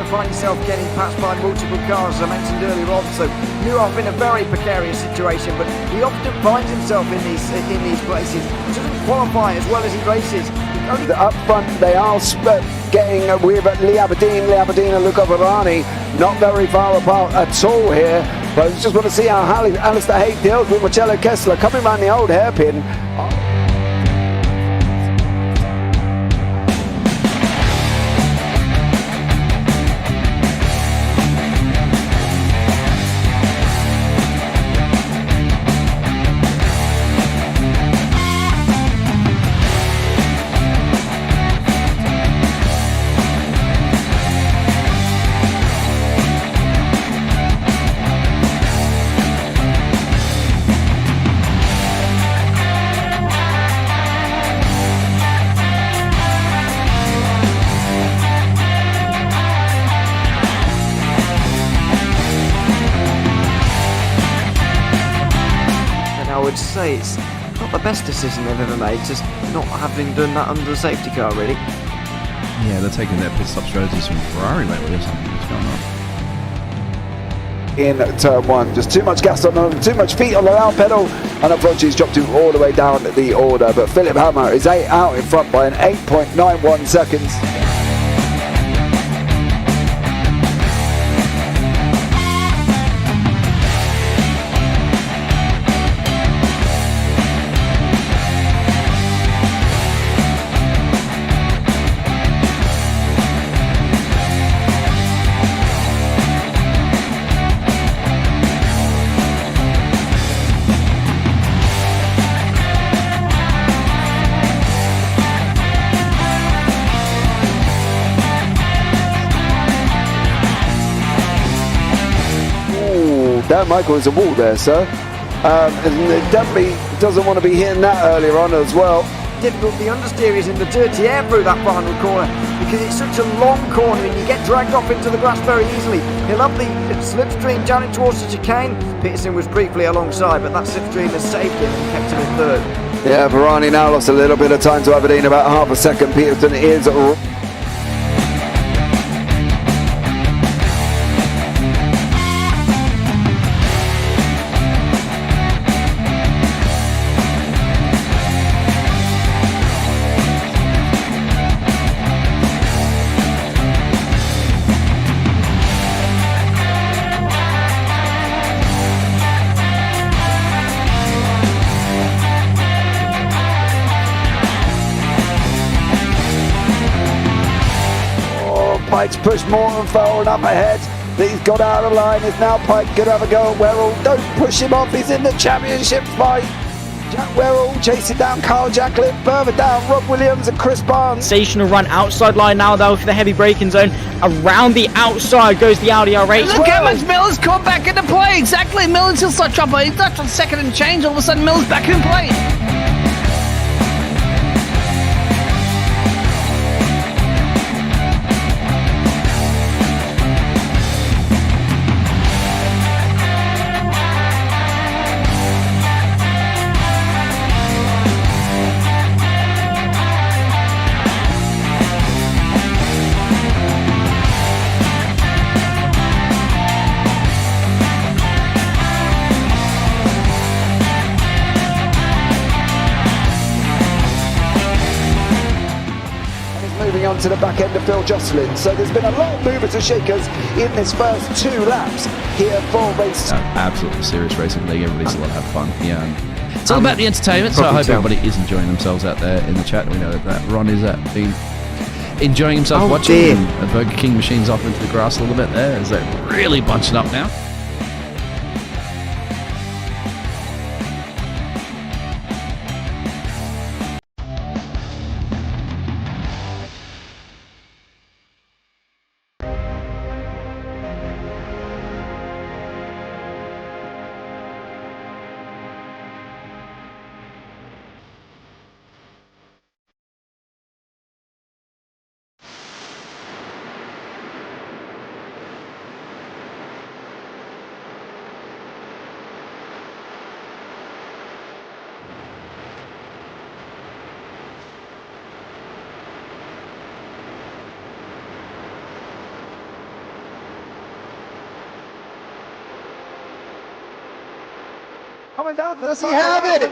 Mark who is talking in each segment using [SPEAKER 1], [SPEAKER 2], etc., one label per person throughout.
[SPEAKER 1] find yourself getting passed by multiple cars, as I mentioned earlier on. So Newhoff in a very precarious situation, but he often finds himself in these places. He doesn't qualify as well as he races.
[SPEAKER 2] Up front, they are getting with Lee Aberdeen and Luca Varani not very far apart at all here. But I just want to see how Alistair Haig deals with Marcello Kessler coming around the old hairpin.
[SPEAKER 1] I would say it's not the best decision they've ever made, just not having done that under the safety car, really.
[SPEAKER 3] Yeah, they're taking their pit stop strategies from Ferrari lately or something. What's going on?
[SPEAKER 2] In turn one, just too much gas on, too much feet on the loud pedal, and unfortunately he's dropped him all the way down the order. But Philip Hammer is out in front by an 8.91 seconds. Dan Michael is a wall there, sir. And definitely doesn't want to be hitting that earlier on as well.
[SPEAKER 1] Difficult, the understeer is in the dirty air through that final corner because it's such a long corner and you get dragged off into the grass very easily. He'll have the slipstream down it towards the chicane. Peterson was briefly alongside, but that slipstream has saved him and kept him in third.
[SPEAKER 2] Yeah, Varani now lost a little bit of time to Aberdeen, about half a second. Peterson is Pike's pushed Morton forward up ahead. He's got out of line. It's now Pike going to have a go at Werrell. Don't push him off. He's in the championship fight. Jack Werrell chasing down Carl Jacklin. Further down, Rob Williams and Chris Barnes.
[SPEAKER 4] Sensational run outside line now though for the heavy braking zone. Around the outside goes the Audi R8.
[SPEAKER 5] Look how much Miller's caught back into play. Exactly. Miller's still start trouble. He's left on second and change. All of a sudden Miller's back in play.
[SPEAKER 2] Moving on to the back end of Phil Jocelyn. So there's been a lot of movers and shakers in this first 2 laps here for race.
[SPEAKER 3] Absolutely serious racing league. Everybody's a lot have fun. Yeah, it's all about the entertainment. So I hope everybody is enjoying themselves out there in the chat. We know that Ron is been enjoying himself watching. And Burger King machines off into the grass a little bit there as they're really bunching up now.
[SPEAKER 2] Coming down, does he have it?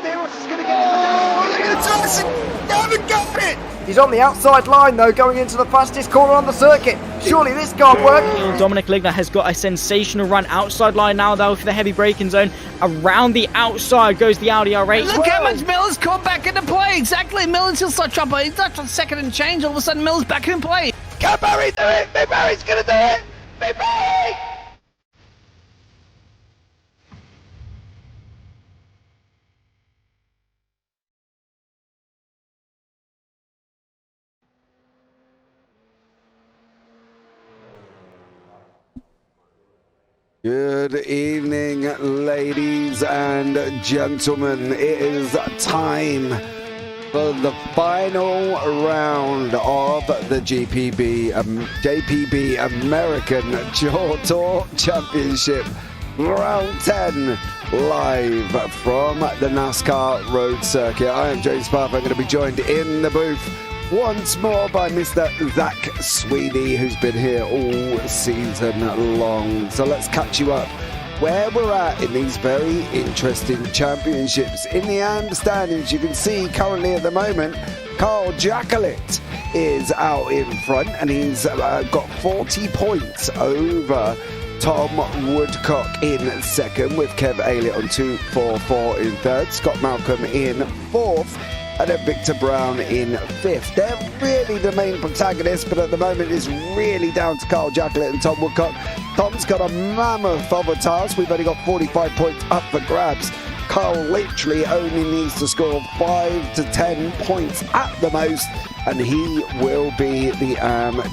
[SPEAKER 1] He's on the outside line though, going into the fastest corner on the circuit. Surely this can't work.
[SPEAKER 4] Dominic Ligner has got a sensational run outside line now though for the heavy braking zone. Around the outside goes the Audi R8.
[SPEAKER 5] Look how much Miller's caught back into play. Exactly. Miller's still such trouble. He's not on second and change. All of a sudden, Miller's back in play.
[SPEAKER 2] Can Barry do it? Big Barry's gonna do it. Big Barry! Good evening, ladies and gentlemen. It is time for the final round of the JPB American Tour Championship. Round 10, live from the NASCAR Road Circuit. I am James Parfitt. I'm going to be joined in the booth once more by Mr. Zach Sweeney, who's been here all season long. So let's catch you up where we're at in these very interesting championships. In the standings, you can see currently at the moment, Carl Jacqueline is out in front, and he's got 40 points over Tom Woodcock in second, with Kev Aylett on 2-4-4 in third, Scott Malcolm in fourth, and then Victor Brown in fifth. They're really the main protagonists, but at the moment it's really down to Carl Jacqueline and Tom Woodcock. Tom's got a mammoth of a task. We've only got 45 points up for grabs. Carl literally only needs to score 5 to 10 points at the most, and he will be the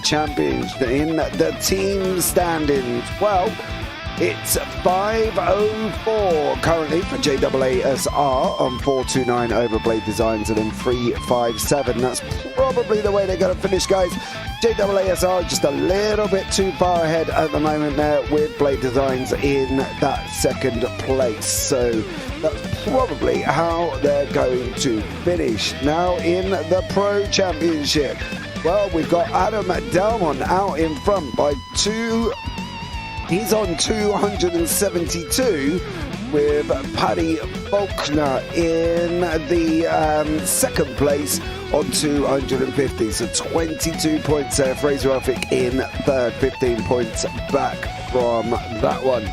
[SPEAKER 2] champion. In the team standings, well, it's 5:04 currently for JAASR on 429 over Blade Designs, and then 357. That's probably the way they're going to finish, guys. JAASR just a little bit too far ahead at the moment there, with Blade Designs in that second place. So that's probably how they're going to finish. Now in the Pro Championship, well, we've got Adam Delmont out in front by 2. He's on 272, with Paddy Faulkner in the second place on 250. So 22 points there. Fraser Elphick in third, 15 points back from that one.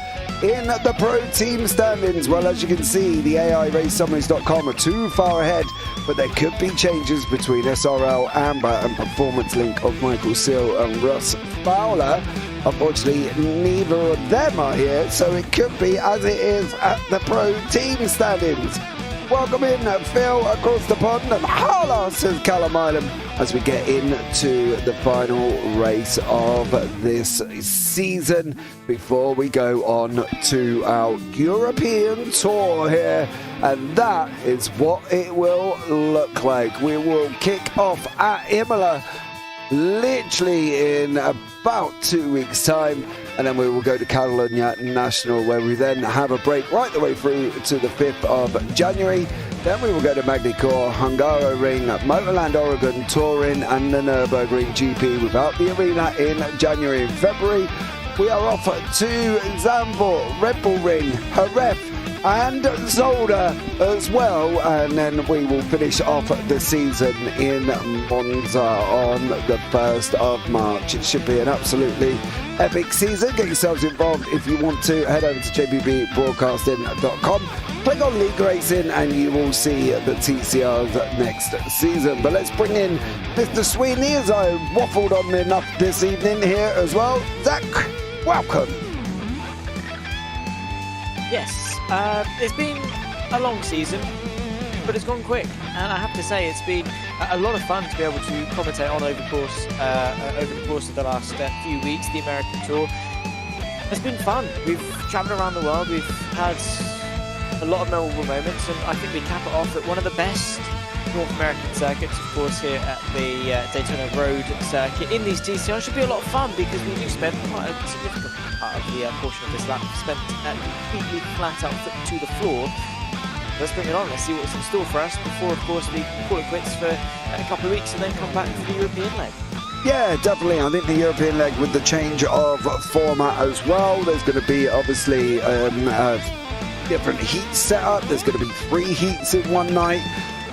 [SPEAKER 2] In the pro team standings, well, as you can see, the AIRaceSummaries.com are too far ahead, but there could be changes between SRL Amber and Performance Link of Michael Seal and Russ Fowler. Unfortunately, neither of them are here, so it could be as it is at the pro team standings. Welcome in, Phil, across the pond, and holla, says Callum Island, as we get into the final race of this season before we go on to our European tour here. And that is what it will look like. We will kick off at Imola literally in about 2 weeks' time, and then we will go to Catalunya National, where we then have a break right the way through to the 5th of January. Then we will go to Magny-Cours, Hungaroring, Motorland Oregon, Turin, and the Nürburgring GP without the arena in January and February. We are off to Zandvoort, Red Bull Ring, Jerez, and Zolder as well, and then we will finish off the season in Monza on the 1st of March. It should be an absolutely epic season. Get yourselves involved if you want to. Head over to jpbbroadcasting.com, click on League Racing, and you will see the TCR's next season. But let's bring in Mr. Sweeney, as I waffled on enough this evening here as well. Zach, welcome.
[SPEAKER 6] Yes, it's been a long season, but it's gone quick, and I have to say it's been a lot of fun to be able to commentate on over the course of the last few weeks. The American Tour has been fun. We've travelled around the world, we've had a lot of memorable moments, and I think we cap it off at one of the best North American circuits, of course, here at the Daytona Road Circuit. In these TCRs should be a lot of fun, because we do spend quite a significant part of the portion of this lap spent completely flat out, foot to the floor. Let's bring it on, let's see what's in store for us before, of course, we call it quits for a couple of weeks and then come back for the European leg.
[SPEAKER 2] Yeah, definitely. I think the European leg, with the change of format as well, there's going to be obviously different heats set up. There's going to be 3 heats in one night.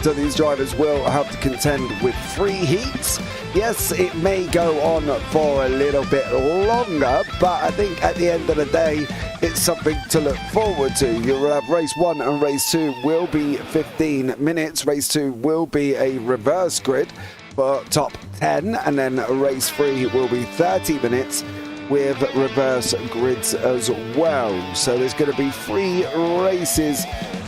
[SPEAKER 2] So these drivers will have to contend with 3 heats. Yes, it may go on for a little bit longer, but I think at the end of the day, it's something to look forward to. You'll have race 1 and race 2 will be 15 minutes. Race 2 will be a reverse grid for top 10, and then race 3 will be 30 minutes with reverse grids as well. So there's going to be 3 races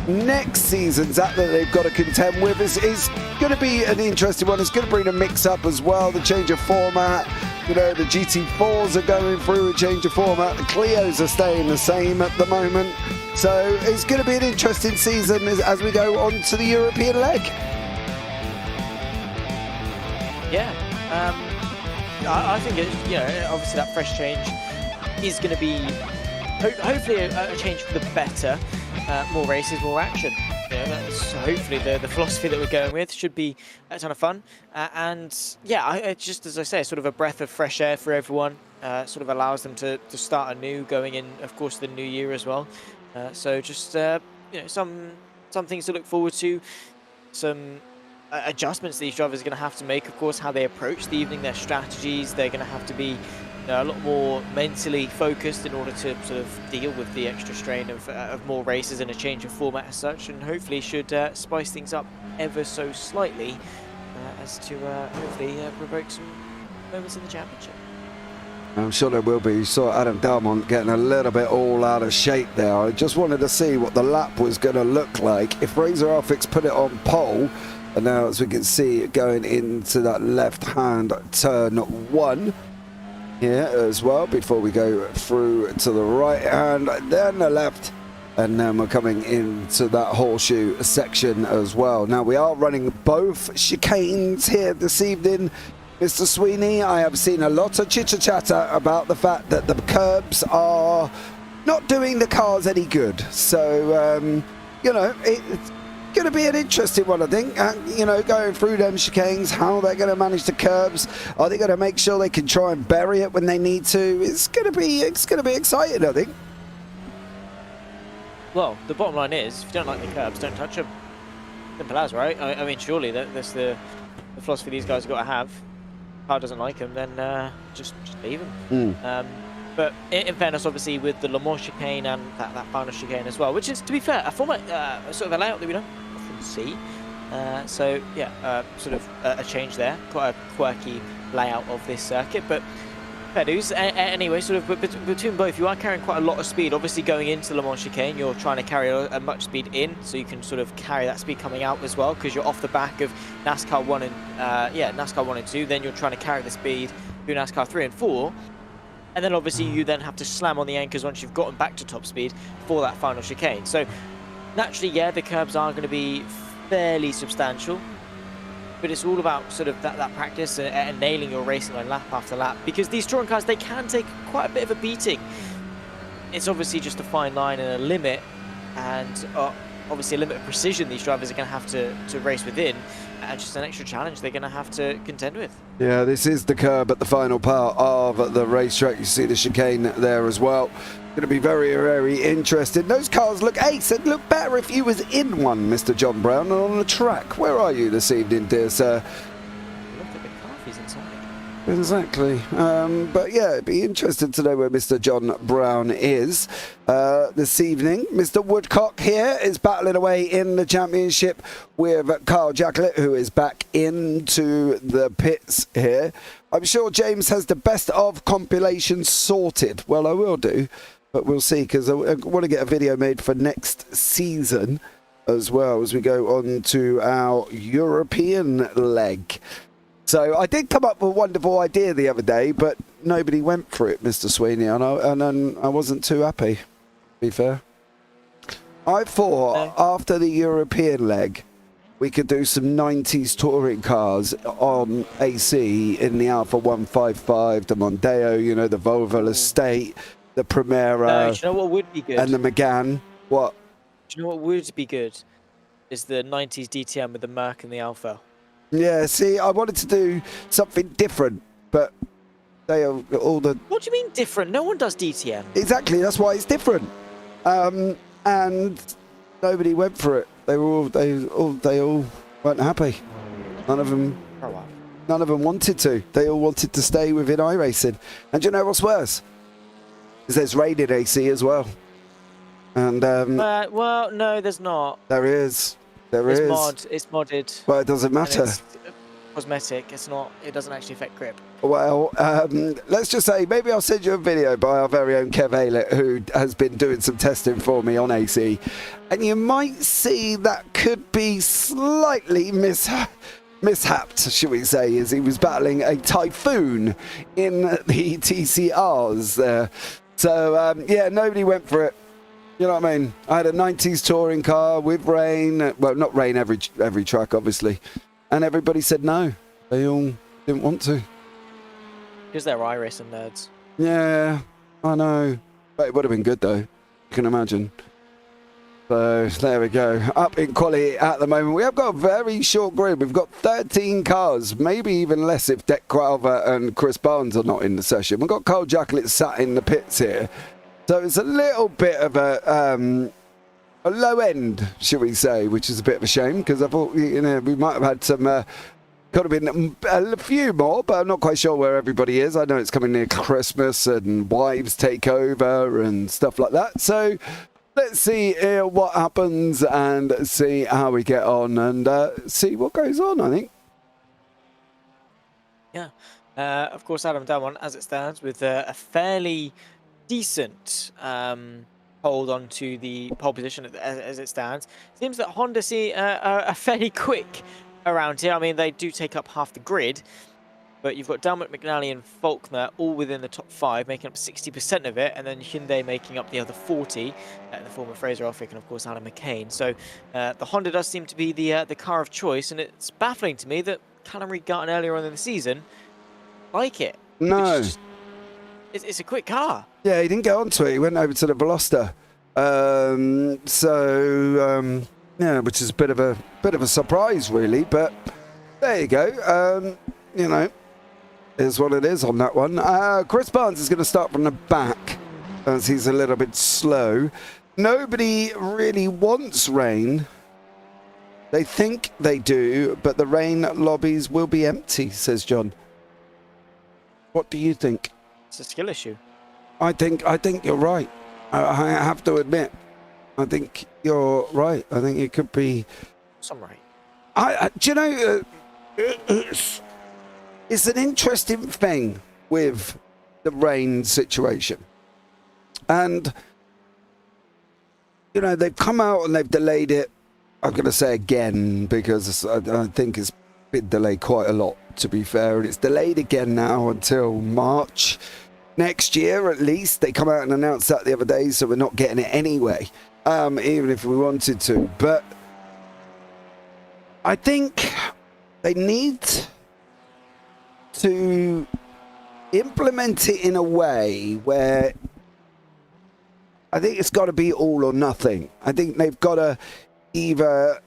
[SPEAKER 2] next season that they've got to contend with. Is going to be an interesting one. It's going to bring a mix up as well, the change of format. You know, the GT4s are going through a change of format. The Clios are staying the same at the moment. So it's going to be an interesting season as we go on to the European leg.
[SPEAKER 6] Yeah, I think you know, obviously that fresh change is going to be hopefully a change for the better. More races, more action. You know, that's hopefully the philosophy that we're going with. Should be a ton of fun. And yeah, it's just, as I say, sort of a breath of fresh air for everyone. Sort of allows them to start anew, going in, of course, the new year as well. So just you know, some things to look forward to. Some adjustments these drivers are going to have to make, of course, how they approach the evening, their strategies. They're going to have to be a lot more mentally focused in order to sort of deal with the extra strain of more races and a change of format as such, and hopefully should spice things up ever so slightly as to hopefully provoke some moments in the championship.
[SPEAKER 2] I'm sure there will be. You saw Adam Dalmont getting a little bit all out of shape there. I just wanted to see what the lap was going to look like. If Razor Arfix put it on pole, and now as we can see going into that left-hand turn 1, here as well, before we go through to the right hand, then the left, and then we're coming into that horseshoe section as well. Now we are running both chicanes here this evening, Mr. Sweeney. I have seen a lot of chitter-chatter about the fact that the curbs are not doing the cars any good. So, you know, it's going to be an interesting one, I think. You know, going through them chicanes, how they're going to manage the curbs. Are they going to make sure they can try and bury it when they need to? It's going to be exciting, I think.
[SPEAKER 6] Well, the bottom line is, if you don't like the curbs, don't touch them. Simple as, right? I mean, surely that's the philosophy these guys have got to have. If the car doesn't like them, then just leave them. But in fairness, obviously, with the Le Mans chicane and that final chicane as well, which is, to be fair, a format, sort of a layout that we don't often see. So, yeah, sort of a change there. Quite a quirky layout of this circuit, but fair dues. Anyway, sort of between both, you are carrying quite a lot of speed. Obviously, going into Le Mans chicane, you're trying to carry a much speed in, so you can sort of carry that speed coming out as well, because you're off the back of NASCAR 1 and, NASCAR 1 and 2. Then you're trying to carry the speed through NASCAR 3 and 4. And then obviously you then have to slam on the anchors once you've gotten back to top speed for that final chicane. So naturally, yeah, the curbs are going to be fairly substantial, but it's all about sort of that practice and nailing your racing line lap after lap, because these touring cars, they can take quite a bit of a beating. It's obviously just a fine line and a limit, and obviously a limit of precision these drivers are going to have to race within, and just an extra challenge they're going to have to contend with.
[SPEAKER 2] Yeah, this is the curb at the final part of the racetrack. You see the chicane there as well. Going to be very, very interesting. Those cars look ace. It'd look better if you was in one, Mr. John Brown, and on the track. Where are you this evening, dear sir?
[SPEAKER 6] Look at the car he's inside.
[SPEAKER 2] Exactly. But yeah, it'd be interesting to know where Mr. John Brown is this evening. Mr. Woodcock here is battling away in the championship with Carl Jacklett, who is back into the pits here. I'm sure James has the best of compilation sorted. Well, I will do, but we'll see, because I want to get a video made for next season as well as we go on to our European leg. So I did come up with a wonderful idea the other day, but nobody went for it, Mr. Sweeney, and I wasn't too happy, to be fair. I thought after the European leg, we could do some 90s touring cars on AC in the Alpha 155, the Mondeo, you know, the Volvo Estate, the Primera,
[SPEAKER 6] Do you know what would be good?
[SPEAKER 2] and the Megane. What?
[SPEAKER 6] Do you know what would be good? Is the 90s DTM with the Merc and the Alpha.
[SPEAKER 2] Yeah, see, I wanted to do something different, but they are all the...
[SPEAKER 6] What do you mean different? No one does DTM.
[SPEAKER 2] Exactly, that's why it's different. And and nobody went for it. They all weren't happy. None of them wanted to. They all wanted to stay within iRacing. And do you know what's worse? Is there's rated AC as well. And
[SPEAKER 6] well, no, there's not.
[SPEAKER 2] there is.
[SPEAKER 6] It's modded.
[SPEAKER 2] Well, it doesn't
[SPEAKER 6] and
[SPEAKER 2] matter.
[SPEAKER 6] it's cosmetic. It's not. It doesn't actually affect grip.
[SPEAKER 2] Well, let's just say maybe I'll send you a video by our very own Kev Aylett, who has been doing some testing for me on AC, and you might see that could be slightly mishapped, should we say, as he was battling a typhoon in the TCRs there. So yeah, nobody went for it. You know what I mean? I had a 90s touring car with rain. Well, not rain every track, obviously. And everybody said no. They all didn't want to.
[SPEAKER 6] Because they're iRacing nerds.
[SPEAKER 2] Yeah, I know. But it would have been good, though. You can imagine. So, there we go. Up in Quali at the moment. We have got a very short grid. We've got 13 cars. Maybe even less if Deck Qualver and Chris Barnes are not in the session. We've got Carl Jacklett sat in the pits here. So it's a little bit of a low end, should we say, which is a bit of a shame, because I thought, you know, we might have had some, could have been a few more, but I'm not quite sure where everybody is. I know it's coming near Christmas and wives take over and stuff like that. So let's see what happens and see how we get on and see what goes on, I think.
[SPEAKER 6] Yeah. Of course, Adam Damon, as it stands, with a fairly decent hold on to the pole position as it stands. Seems that Honda are fairly quick around here. I mean, they do take up half the grid, but you've got Dalmot, McNally and Faulkner all within the top 5, making up 60% of it, and then Hyundai making up the other 40, in the form of Fraser Elphick and, of course, Adam McCain. So the Honda does seem to be the car of choice, and it's baffling to me that Callum Reed Garton earlier on in the season like it.
[SPEAKER 2] No.
[SPEAKER 6] It's a quick car.
[SPEAKER 2] Yeah, he didn't get onto it. He went over to the Veloster. Yeah, which is a bit of a surprise, really. But there you go. You know, is what it is on that one. Chris Barnes is going to start from the back as he's a little bit slow. Nobody really wants rain. They think they do, but the rain lobbies will be empty, says John. What do you think?
[SPEAKER 6] It's a skill issue.
[SPEAKER 2] I think you're right. I have to admit, I think you're right. I think it could be.
[SPEAKER 6] I'm right.
[SPEAKER 2] Do you know? It's an interesting thing with the rain situation, and you know they've come out and they've delayed it. I'm going to say again because I think it's been delayed quite a lot. To be fair, and it's delayed again now until March next year at least. They come out and announced that the other day, so we're not getting it anyway, even if we wanted to. But I think they need to implement it in a way where I think it's got to be all or nothing. I think they've got to either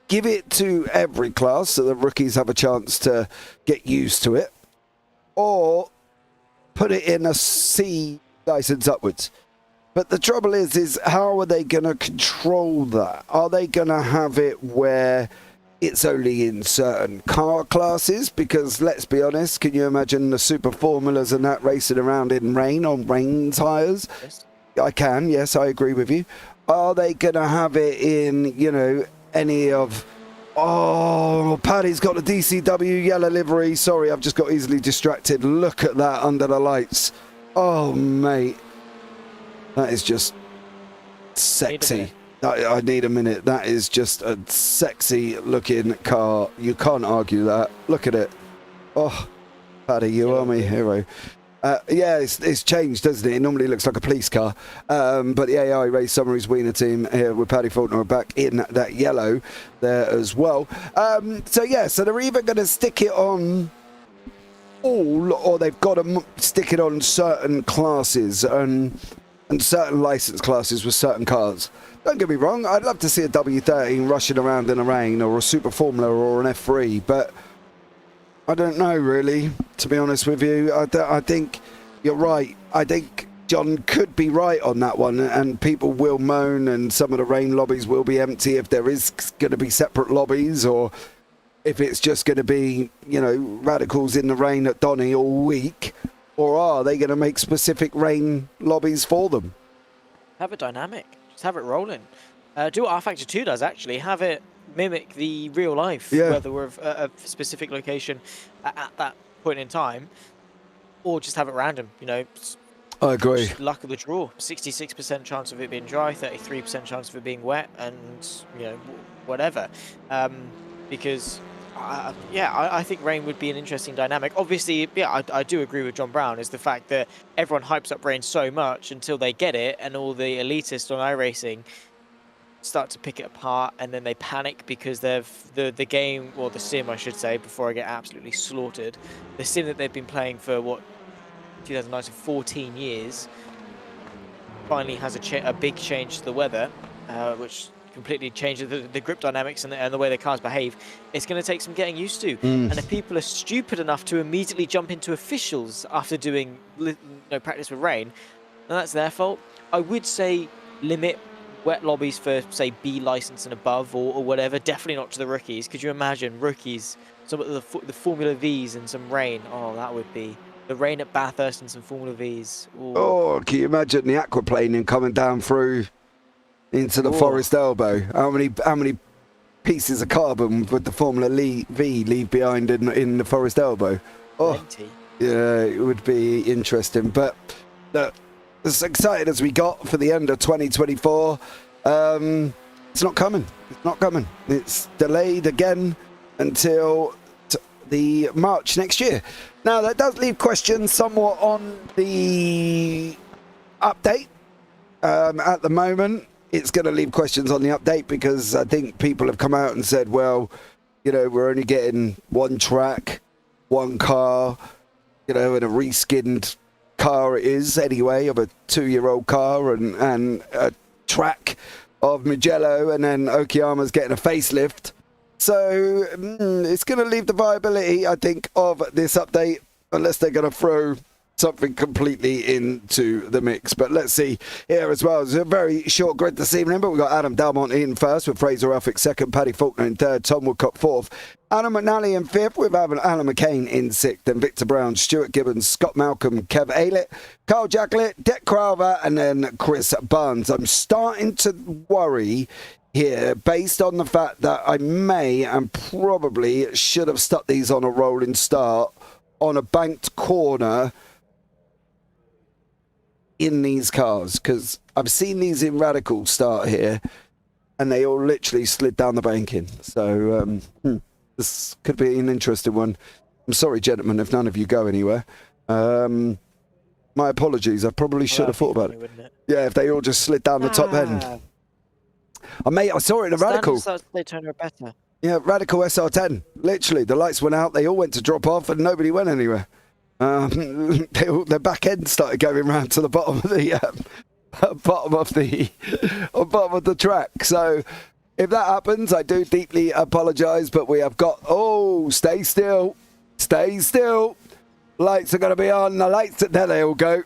[SPEAKER 2] give it to every class so the rookies have a chance to get used to it, or put it in a C license upwards. But the trouble is how are they going to control that? Are they going to have it where it's only in certain car classes? Because let's be honest, can you imagine the super formulas and that racing around in rain on rain tyres?
[SPEAKER 6] Yes.
[SPEAKER 2] I can, yes, I agree with you. Are they going to have it in, you know, any of... Oh, Paddy's got the DCW yellow livery. Sorry, I've just got easily distracted. Look at that under the lights. Oh, mate. That is just sexy. I need a minute. That is just a sexy looking car. You can't argue that. Look at it. Oh, Paddy, you are my hero. Yeah, it's changed, doesn't it? It normally looks like a police car. But the AI Race Summaries Wiener team here with Paddy Faulkner back in that yellow there as well. So yeah, so they're either going to stick it on all, or they've got to stick it on certain classes and certain license classes with certain cars. Don't get me wrong, I'd love to see a W13 rushing around in the rain, or a Super Formula, or an F3, but I don't know really, to be honest with you. I think you're right. I think John could be right on that one, and people will moan, and some of the rain lobbies will be empty if there is going to be separate lobbies, or if it's just going to be, you know, radicals in the rain at Donny all week, or are they going to make specific rain lobbies for them?
[SPEAKER 6] Have it dynamic. Just have it rolling. Do what R-Factor 2 does, actually. Have it mimic the real life weather of a specific location at that point in time, or just have it random, you know.
[SPEAKER 2] I agree.
[SPEAKER 6] Just luck of the draw. 66% chance of it being dry, 33% chance of it being wet, and, you know, whatever. Because, I think rain would be an interesting dynamic. Obviously, I do agree with John Brown, is the fact that everyone hypes up rain so much until they get it, and all the elitists on iRacing start to pick it apart, and then they panic because the game, or the sim, I should say, before I get absolutely slaughtered, the sim that they've been playing for, 2009, so 14 years, finally has a big change to the weather, which completely changes the grip dynamics and the way the cars behave. It's going to take some getting used to. And if people are stupid enough to immediately jump into officials after doing no practice with rain, then that's their fault. I would say limit wet lobbies for, say, B license and above, or whatever. Definitely not to the rookies. Could you imagine rookies, some of the Formula Vs and some rain? Oh, that would be the rain at Bathurst and some Formula Vs. Ooh.
[SPEAKER 2] Oh, can you imagine the aquaplaning coming down through into the Forest Elbow? How many pieces of carbon would the Formula V leave behind in the Forest Elbow? Oh,
[SPEAKER 6] plenty.
[SPEAKER 2] Yeah, it would be interesting. But look, as excited as we got for the end of 2024, it's not coming. It's not coming. It's delayed again until the March next year. Now, that does leave questions somewhat on the update. At the moment, it's going to leave questions on the update because I think people have come out and said, well, you know, we're only getting one track, one car, you know, and a reskinned car it is anyway, of a 2-year-old car, and a track of Mugello, and then Okayama's getting a facelift. So it's going to leave the viability, I think, of this update, unless they're going to throw something completely into the mix. But let's see here as well. It's a very short grid this evening, but we've got Adam Dalmont in first, with Fraser Elphick second, Paddy Faulkner in third, Tom Woodcock fourth, Adam McNally in fifth, with Alan McCain in sixth, then Victor Brown, Stuart Gibbons, Scott Malcolm, Kev Aylett, Carl Jacklett, Dec Crowther, and then Chris Barnes. I'm starting to worry here, based on the fact that I may and probably should have stuck these on a rolling start on a banked corner in these cars, because I've seen these in Radical start here and they all literally slid down the banking. So this could be an interesting one. I'm sorry, gentlemen, if none of you go anywhere. My apologies. I probably should have thought about it. Yeah, if they all just slid down the top end. I saw it in a Radical.
[SPEAKER 6] Daytona better.
[SPEAKER 2] Yeah, Radical SR10. Literally, the lights went out. They all went to drop off, and nobody went anywhere. Their back end started going round to the bottom of the bottom of the track. So, if that happens, I do deeply apologise. But we have got. Oh, stay still, stay still. Lights are going to be on. The lights. There they all go.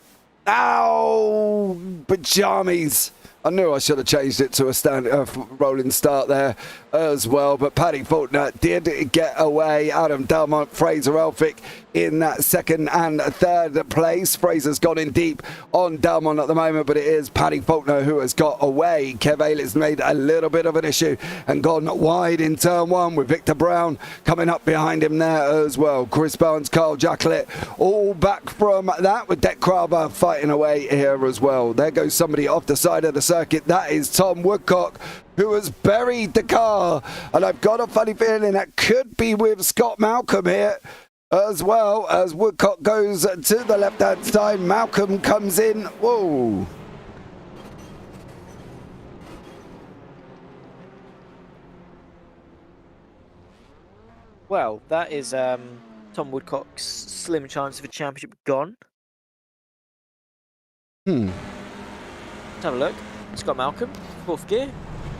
[SPEAKER 2] Ow, pajamas. I knew I should have changed it to a rolling start there as well. But Paddy Faulkner did get away. Adam Dalmont, Fraser Elphick in that second and third place. Fraser's gone in deep on Dalmont at the moment, but it is Paddy Faulkner who has got away. Kev Aylett's made a little bit of an issue and gone wide in turn one, with Victor Brown coming up behind him there as well. Chris Barnes, Carl Jacklett, all back from that, with Dec Crowther fighting away here as well. There goes somebody off the side of the circuit. That is Tom Woodcock, who has buried the car, and I've got a funny feeling that could be with Scott Malcolm here as well, as Woodcock goes to the left-hand side. Malcolm comes in. Whoa.
[SPEAKER 6] Well, that is Tom Woodcock's slim chance of a championship gone. Let's have a look. Scott Malcolm, fourth gear.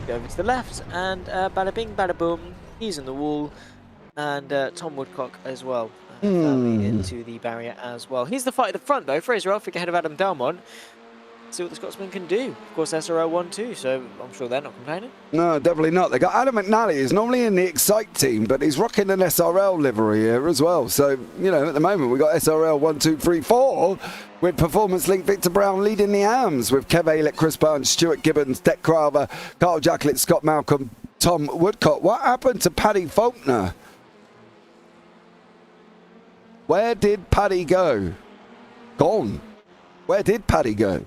[SPEAKER 6] Go over to the left, and bada bing, bada boom. He's in the wall, and Tom Woodcock as well. firmly into the barrier as well. Here's the fight at the front, though. Fraser Elphick ahead of Adam Dalmont. See what the Scotsman can do. Of course, SRL won too, so I'm sure they're not complaining.
[SPEAKER 2] No, definitely not. They got Adam McNally, who's normally in the Excite team, but he's rocking an SRL livery here as well. So, you know, at the moment we've got SRL 1, 2, 3, 4 with Performance Link Victor Brown leading the AMs with Kev Aylett, Chris Barnes, Stuart Gibbons, Deck Crowther, Carl Jacklett, Scott Malcolm, Tom Woodcock. What happened to Paddy Faulkner? Where did Paddy go? Gone. Where did Paddy go?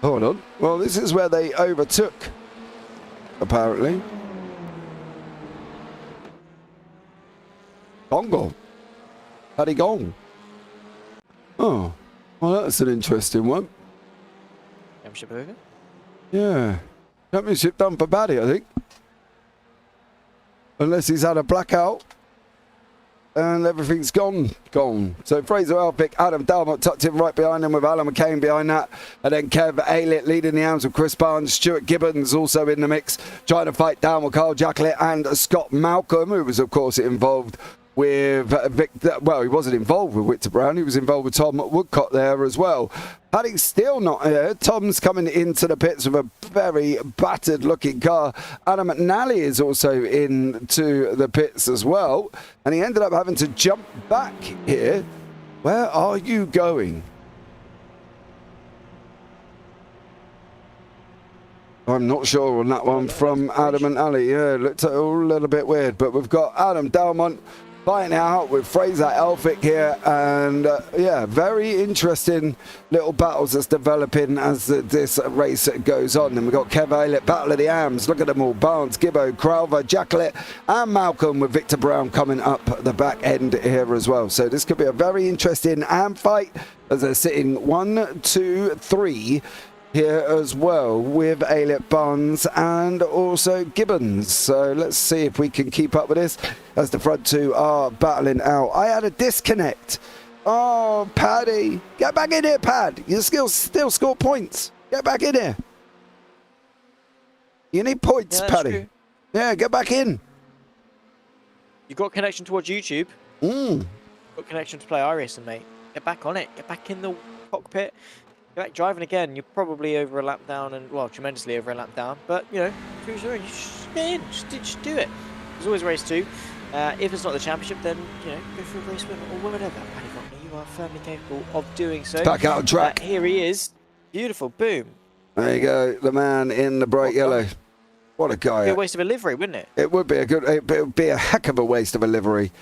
[SPEAKER 2] Hold on. Well, this is where they overtook, apparently. Gong. Paddy gone. Oh, well, that's an interesting one.
[SPEAKER 6] Championship over?
[SPEAKER 2] Yeah. Championship done for Paddy, I think. Unless he's had a blackout. And everything's gone. So Fraser Elphick, Adam Dalmont tucked in right behind him with Alan McCain behind that. And then Kev Aylett leading the AMs with Chris Barnes. Stuart Gibbons also in the mix, trying to fight down with Carl Jacklett and Scott Malcolm, who was, of course, involved with Victor. Well, he wasn't involved with Victor Brown. He was involved with Tom Woodcock there as well. Paddy's still not here. Tom's coming into the pits with a very battered looking car. Adam McNally is also into the pits as well. And he ended up having to jump back here. Where are you going? I'm not sure on that one from Adam and Ali. Yeah, looked a little bit weird. But we've got Adam Dalmont fighting out with Fraser Elphick here, and yeah, very interesting little battles that's developing as this race goes on. And we've got Kev Aylett, Battle of the AMs. Look at them all: Barnes, Gibbo, Crowther, Jacklett and Malcolm, with Victor Brown coming up the back end here as well. So this could be a very interesting AM fight as they're sitting 1, 2, 3 here as well, with Aylett, Barnes and also Gibbons. So let's see if we can keep up with this as the front two are battling out. I had a disconnect. Oh, Paddy, get back in here, Pad. You still score points. Get back in here. You need points,
[SPEAKER 6] yeah,
[SPEAKER 2] Paddy.
[SPEAKER 6] True.
[SPEAKER 2] Yeah, get back in.
[SPEAKER 6] You got connection towards YouTube. Got connection to play iRacing, mate. Get back on it. Get back in the cockpit. Get back driving again. You're probably over a lap down, and well, tremendously over a lap down. But you know, cruise through. You just get in. Just do it. There's always race 2. If it's not the championship, then you know, go for a race win or whatever. Paddy Faulkner, you are firmly capable of doing so.
[SPEAKER 2] Back out of track.
[SPEAKER 6] Here he is. Beautiful. Boom.
[SPEAKER 2] There you go. The man in the bright yellow. What a guy.
[SPEAKER 6] It'd be a waste of a livery, wouldn't it?
[SPEAKER 2] It would be it would be a heck of a waste of a livery.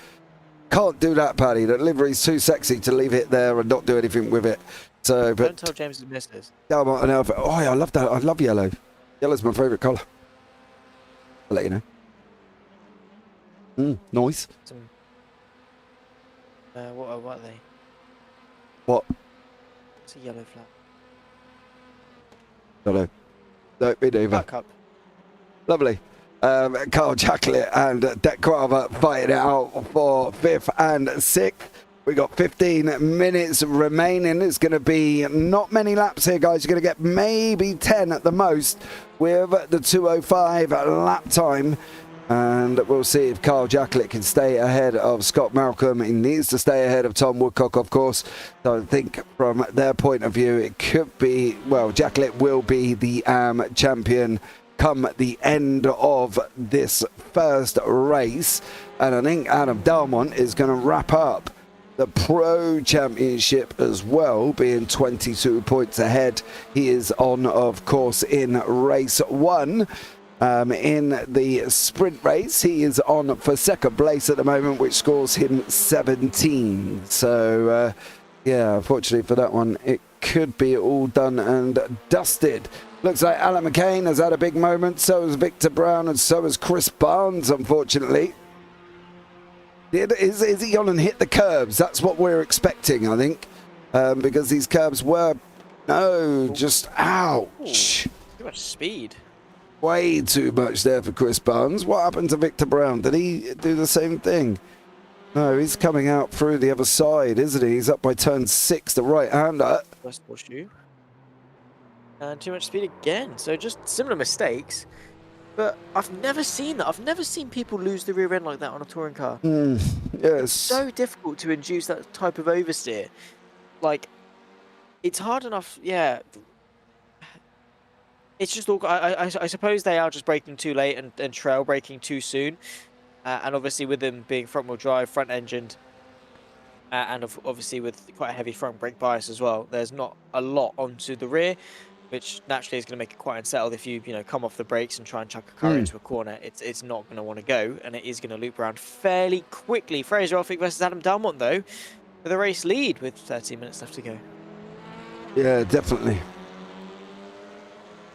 [SPEAKER 2] Can't do that, Paddy. That livery's too sexy to leave it there and not do anything with it. So, but
[SPEAKER 6] Don't tell James to miss this.
[SPEAKER 2] Dalmont and Elphick. Oh, yeah, I love that. I love yellow. Yellow's my favourite colour. I'll let you know. Nice.
[SPEAKER 6] Some, what are they?
[SPEAKER 2] What?
[SPEAKER 6] It's a yellow flag.
[SPEAKER 2] No, me neither.
[SPEAKER 6] Back up.
[SPEAKER 2] Lovely. Carl Jacklett and Deck Crowther fighting it out for 5th and 6th. We got 15 minutes remaining. It's going to be not many laps here, guys. You're going to get maybe 10 at the most with the 2:05 lap time. And we'll see if Carl Jacklett can stay ahead of Scott Malcolm. He needs to stay ahead of Tom Woodcock, of course. So I think from their point of view, it could be, well, Jacklett will be the champion come the end of this first race. And I think Adam Dalmont is going to wrap up the Pro Championship as well, being 22 points ahead. He is on, of course, in race 1. In the sprint race, he is on for 2nd place at the moment, which scores him 17. So, yeah, unfortunately for that one, it could be all done and dusted. Looks like Alan McCain has had a big moment. So has Victor Brown and so has Chris Barnes, unfortunately. Is he on and hit the curbs? That's what we're expecting, I think. Because these curbs were... No, just... Ouch.
[SPEAKER 6] Too much speed.
[SPEAKER 2] Way too much there for Chris Barnes. What happened to Victor Brown? Did he do the same thing? No, he's coming out through the other side, isn't he? He's up by turn 6, the right-hander.
[SPEAKER 6] First horseshoe. And too much speed again. So just similar mistakes. But I've never seen that. I've never seen people lose the rear end like that on a touring car.
[SPEAKER 2] Yes.
[SPEAKER 6] So difficult to induce that type of oversteer. Like, it's hard enough, yeah. It's just all. I suppose they are just braking too late and trail braking too soon. And obviously with them being front-wheel drive, front-engined, and obviously with quite a heavy front brake bias as well, there's not a lot onto the rear, which naturally is going to make it quite unsettled if you come off the brakes and try and chuck a car into a corner. It's not going to want to go, and it is going to loop around fairly quickly. Fraser Elphick versus Adam Dalmont, though, for the race lead with 13 minutes left to go.
[SPEAKER 2] Yeah, definitely.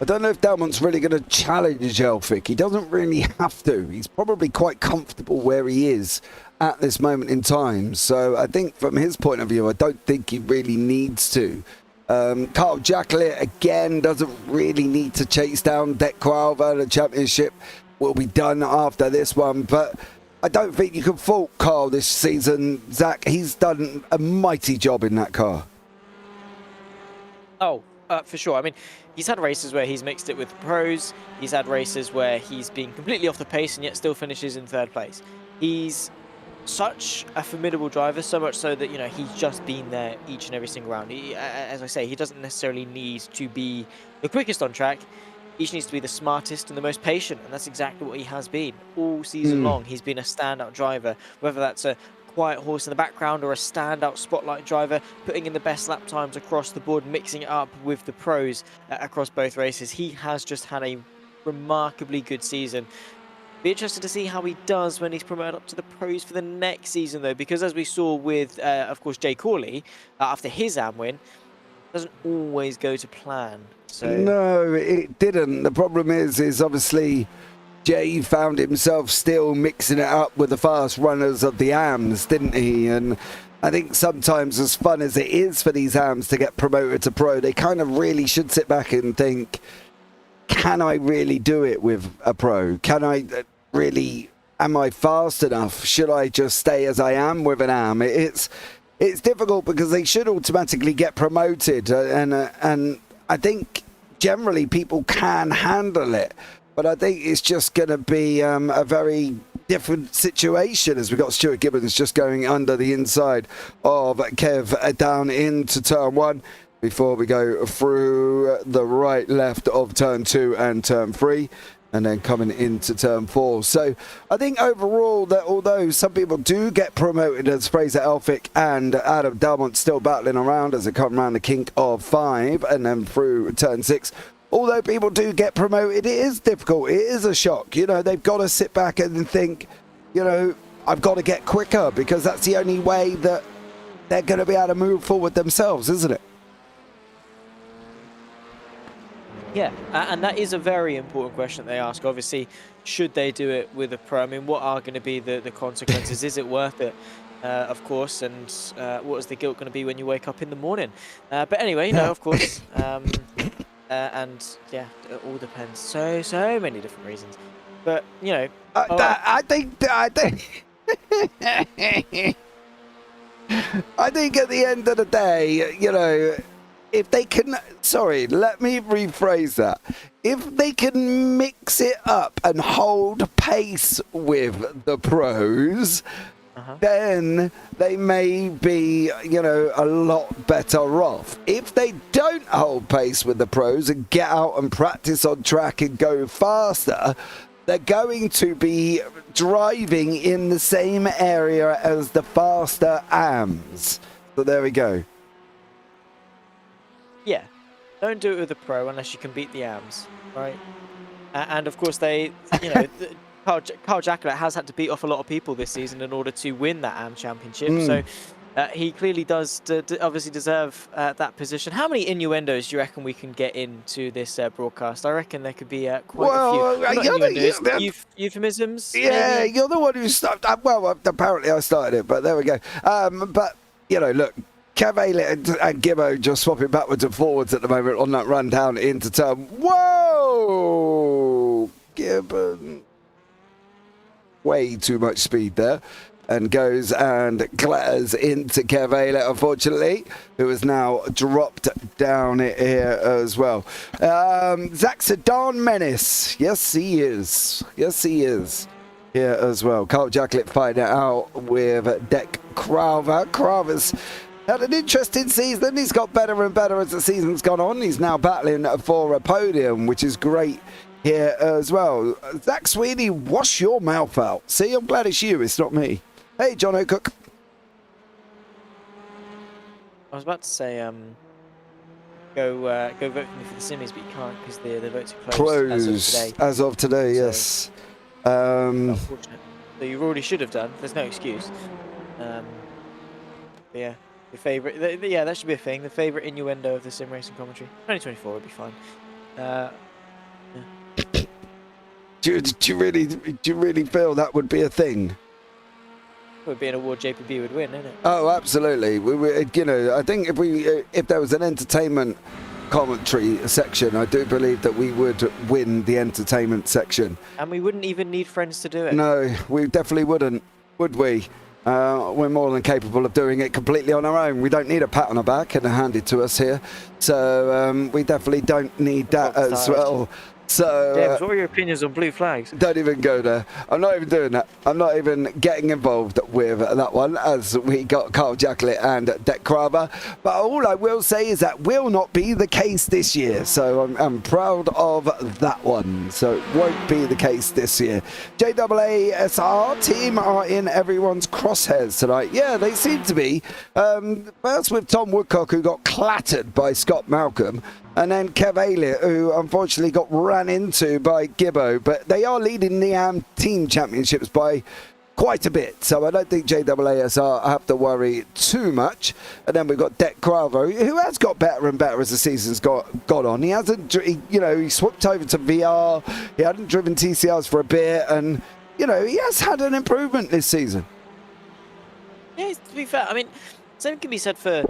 [SPEAKER 2] I don't know if Dalmont's really going to challenge Elphick. He doesn't really have to. He's probably quite comfortable where he is at this moment in time. So I think from his point of view, I don't think he really needs to. Carl Jacklett, again, doesn't really need to chase down Det Qualva. The championship will be done after this one. But I don't think you can fault Carl this season, Zach. He's done a mighty job in that car.
[SPEAKER 6] Oh, for sure. I mean, he's had races where he's mixed it with the pros. He's had races where he's been completely off the pace and yet still finishes in third place. He's such a formidable driver, so much so that, he's just been there each and every single round. As I say, he doesn't necessarily need to be the quickest on track. He just needs to be the smartest and the most patient, and that's exactly what he has been all season long. He's been a standout driver, whether that's a quiet horse in the background or a standout spotlight driver, putting in the best lap times across the board, mixing it up with the pros across both races. He has just had a remarkably good season. Be interested to see how he does when he's promoted up to the pros for the next season, though, because as we saw with, of course, Jay Corley, after his AM win, doesn't always go to plan. So
[SPEAKER 2] no, it didn't. The problem is obviously Jay found himself still mixing it up with the fast runners of the AMs, didn't he? And I think sometimes, as fun as it is for these AMs to get promoted to pro, they kind of really should sit back and think, can I really do it with a pro? Can I really, am I fast enough? Should I just stay as I am with an AM? It's difficult because they should automatically get promoted, and I think generally people can handle it, but I think it's just going to be a very different situation as we've got Stuart Gibbons just going under the inside of Kev down into turn one before we go through the right left of turn 2 and turn 3 and then coming into turn 4. So I think overall that although some people do get promoted as Fraser Elphick and Adam Dalmont still battling around as they come around the kink of 5 and then through turn 6, although people do get promoted, it is difficult. It is a shock. They've got to sit back and think, I've got to get quicker because that's the only way that they're going to be able to move forward themselves, isn't it?
[SPEAKER 6] yeah, and that is a very important question that they ask. Obviously, should they do it with a pro? I mean, what are going to be the consequences? Is it worth it? Of course, and what is the guilt going to be when you wake up in the morning? But anyway, of course. And yeah, it all depends. So many different reasons. But
[SPEAKER 2] I think I think at the end of the day, if they can, let me rephrase that. If they can mix it up and hold pace with the pros, then they may be, a lot better off. If they don't hold pace with the pros and get out and practice on track and go faster, they're going to be driving in the same area as the faster AMs. So there we go.
[SPEAKER 6] Yeah, don't do it with a pro unless you can beat the AMs, right? And of course they, Carl Jacklett has had to beat off a lot of people this season in order to win that AM championship. So he clearly does obviously deserve that position. How many innuendos do you reckon we can get into this broadcast? I reckon there could be quite a few. Euphemisms?
[SPEAKER 2] Yeah,
[SPEAKER 6] maybe?
[SPEAKER 2] you're the one who started. Well, apparently I started it, but there we go. But, look, Kev Aylett and Gibbo just swapping backwards and forwards at the moment on that run down into turn. Whoa! Gibbon. Way too much speed there. and goes and clatters into Kev, unfortunately, who has now dropped down here as well. Zach's a darn menace. Yes, he is. Yes, he is. Here as well. Carl Jacklett fighting it out with Deck Crowther. Crowther's had an interesting season. He's got better and better as the season's gone on. He's now battling for a podium, which is great here as well. Zach Sweeney, wash your mouth out. See, I'm glad it's you, it's not me. Hey, John O'Cook.
[SPEAKER 6] I was about to say, go vote for me for the Simmies, but you can't because the votes are closed
[SPEAKER 2] as of today. Yes.
[SPEAKER 6] Unfortunate. So you already should have done. There's no excuse. Yeah, your favourite. Yeah, that should be a thing. The favourite innuendo of the sim racing commentary. 2024 would be fine. Yeah.
[SPEAKER 2] Do you really feel that would be a thing?
[SPEAKER 6] It would be an award JPB would win, isn't it?
[SPEAKER 2] Oh, absolutely. I think if there was an entertainment commentary section, I do believe that we would win the entertainment section.
[SPEAKER 6] And we wouldn't even need friends to do it.
[SPEAKER 2] No, we definitely wouldn't, would we? We're more than capable of doing it completely on our own. We don't need a pat on the back and handed to us here. So we definitely don't need that as well. So,
[SPEAKER 6] James, what are your opinions on blue flags?
[SPEAKER 2] Don't even go there. I'm not even doing that. I'm not even getting involved with that one, as we got Carl Jacklett and Deck Crowther. But all I will say is that will not be the case this year. So I'm proud of that one. So it won't be the case this year. JAASR team are in everyone's crosshairs tonight. Yeah, they seem to be. First with Tom Woodcock, who got clattered by Scott Malcolm. And then Kev Elliott, who unfortunately got ran into by Gibbo. But they are leading the team championships by quite a bit. So I don't think JAASR have to worry too much. And then we've got Deck Crowther, who has got better and better as the season's got on. He hasn't, he swapped over to VR. He hadn't driven TCRs for a bit. And, he has had an improvement this season.
[SPEAKER 6] Yeah, to be fair, I mean, same can be said for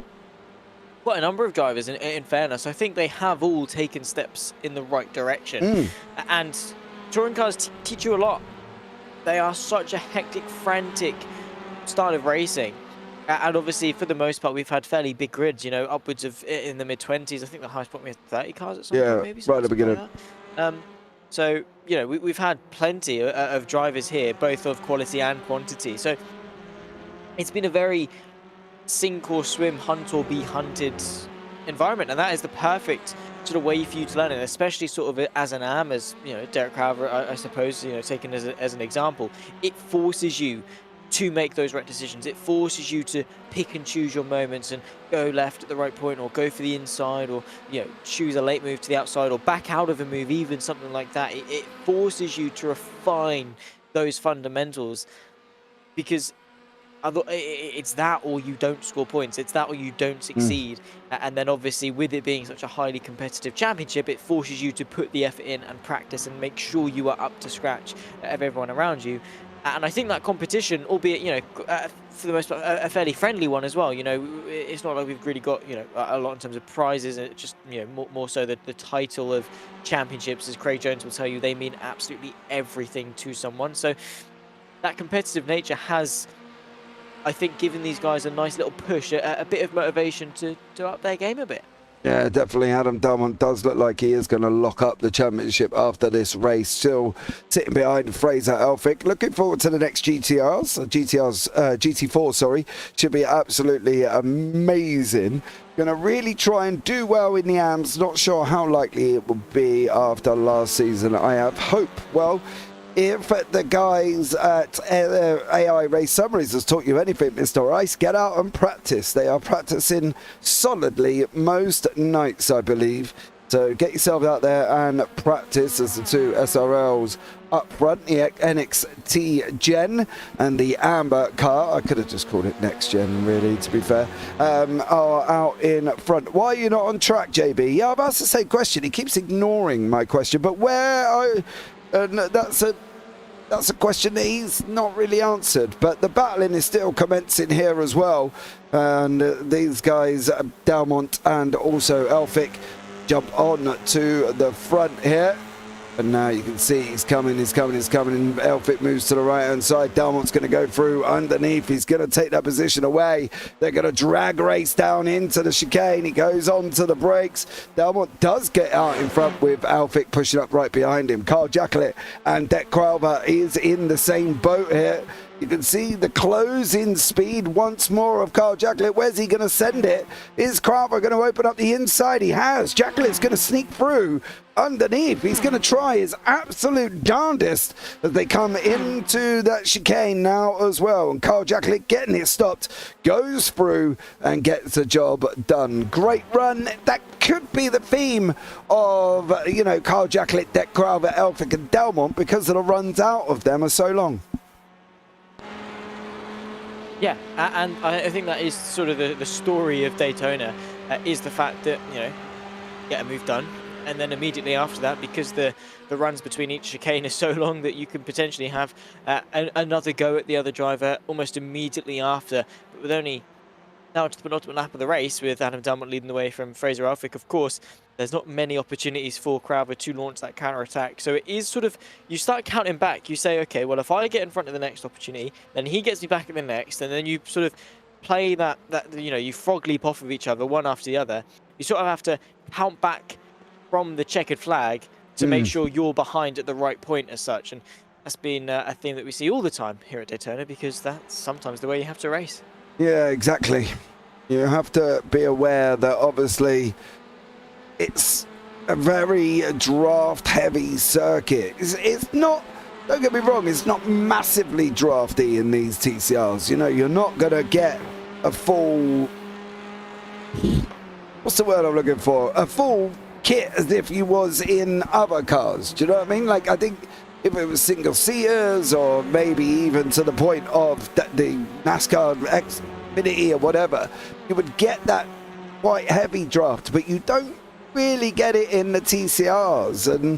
[SPEAKER 6] quite a number of drivers, in fairness. I think they have all taken steps in the right direction. And touring cars teach you a lot. They are such a hectic, frantic style of racing. And obviously, for the most part, we've had fairly big grids, upwards of in the mid-20s. I think the highest point we had 30 cars at some point, maybe.
[SPEAKER 2] Right at the beginning.
[SPEAKER 6] Like so, we've had plenty of drivers here, both of quality and quantity. So it's been a very sink or swim, hunt or be hunted environment, and that is the perfect sort of way for you to learn it, especially sort of as an AM, as Derek Crowther, I suppose, taken as an example. It forces you to make those right decisions. It forces you to pick and choose your moments and go left at the right point, or go for the inside, or choose a late move to the outside, or back out of a move, even something like that. It forces you to refine those fundamentals, because it's that or you don't score points. It's that or you don't succeed. And then obviously, with it being such a highly competitive championship, it forces you to put the effort in and practice and make sure you are up to scratch of everyone around you. And I think that competition, albeit for the most part a fairly friendly one as well, it's not like we've really got a lot in terms of prizes. It's just more so the title of championships, as Craig Jones will tell you, they mean absolutely everything to someone. So that competitive nature has, I think, given these guys a nice little push, a bit of motivation to up their game a bit.
[SPEAKER 2] Yeah, definitely. Adam Darmont does look like he is going to lock up the championship after this race. Still sitting behind Fraser Elphick. Looking forward to the next GT4, sorry. Should be absolutely amazing. Going to really try and do well in the AMs. Not sure how likely it will be after last season. I have hope. Well, if the guys at AI Race Summaries has taught you anything, Mr. Rice, get out and practice. They are practicing solidly most nights, I believe. So get yourself out there and practice as the two SRLs up front, the NXT Gen and the Amber car, I could have just called it Next Gen, really, to be fair, are out in front. Why are you not on track, JB? Yeah, I've asked the same question. He keeps ignoring my question, but where are... that's a question that he's not really answered, but the battling is still commencing here as well. And these guys, Dalmont and also Elphick, jump on to the front here. And now you can see he's coming. Elphick moves to the right-hand side. Delmont's going to go through underneath. He's going to take that position away. They're going to drag race down into the chicane. He goes on to the brakes. Delmont does get out in front with Elphick pushing up right behind him. Carl Jacklett and Deck Crowther is in the same boat here. You can see the closing speed once more of Carl Jacklett. Where's he going to send it? Is Crowther going to open up the inside? He has. Jacklett's going to sneak through underneath. He's going to try his absolute darndest as they come into that chicane now as well. And Carl Jacklett getting it stopped, goes through and gets the job done. Great run. That could be the theme of, you know, Carl Jacklett, Deck Crowther, Elphick and Delmont, because of the runs out of them are so long.
[SPEAKER 6] Yeah, and I think that is sort of the story of Daytona, is the fact that, you know, get a move done, and then immediately after that, because the runs between each chicane are so long that you can potentially have another go at the other driver almost immediately after. But with only now to the penultimate lap of the race, with Adam Delmont leading the way from Fraser Elphick, of course, there's not many opportunities for Crowther to launch that counter-attack. So it is sort of, you start counting back. You say, okay, well, if I get in front of the next opportunity, then he gets me back at the next, and then you sort of play that you know, you frog leap off of each other, one after the other. You sort of have to count back from the checkered flag to make sure you're behind at the right point as such. And that's been a theme that we see all the time here at Daytona, because that's sometimes the way you have to race.
[SPEAKER 2] Yeah, exactly. You have to be aware that obviously it's a very draft-heavy circuit. It's not, don't get me wrong, it's not massively drafty in these TCRs. You know, you're not going to get a full, what's the word I'm looking for? A full kit as if you was in other cars. Do you know what I mean? Like, I think if it was single-seaters, or maybe even to the point of the NASCAR Xfinity or whatever, you would get that quite heavy draft, but you don't really get it in the TCRs. And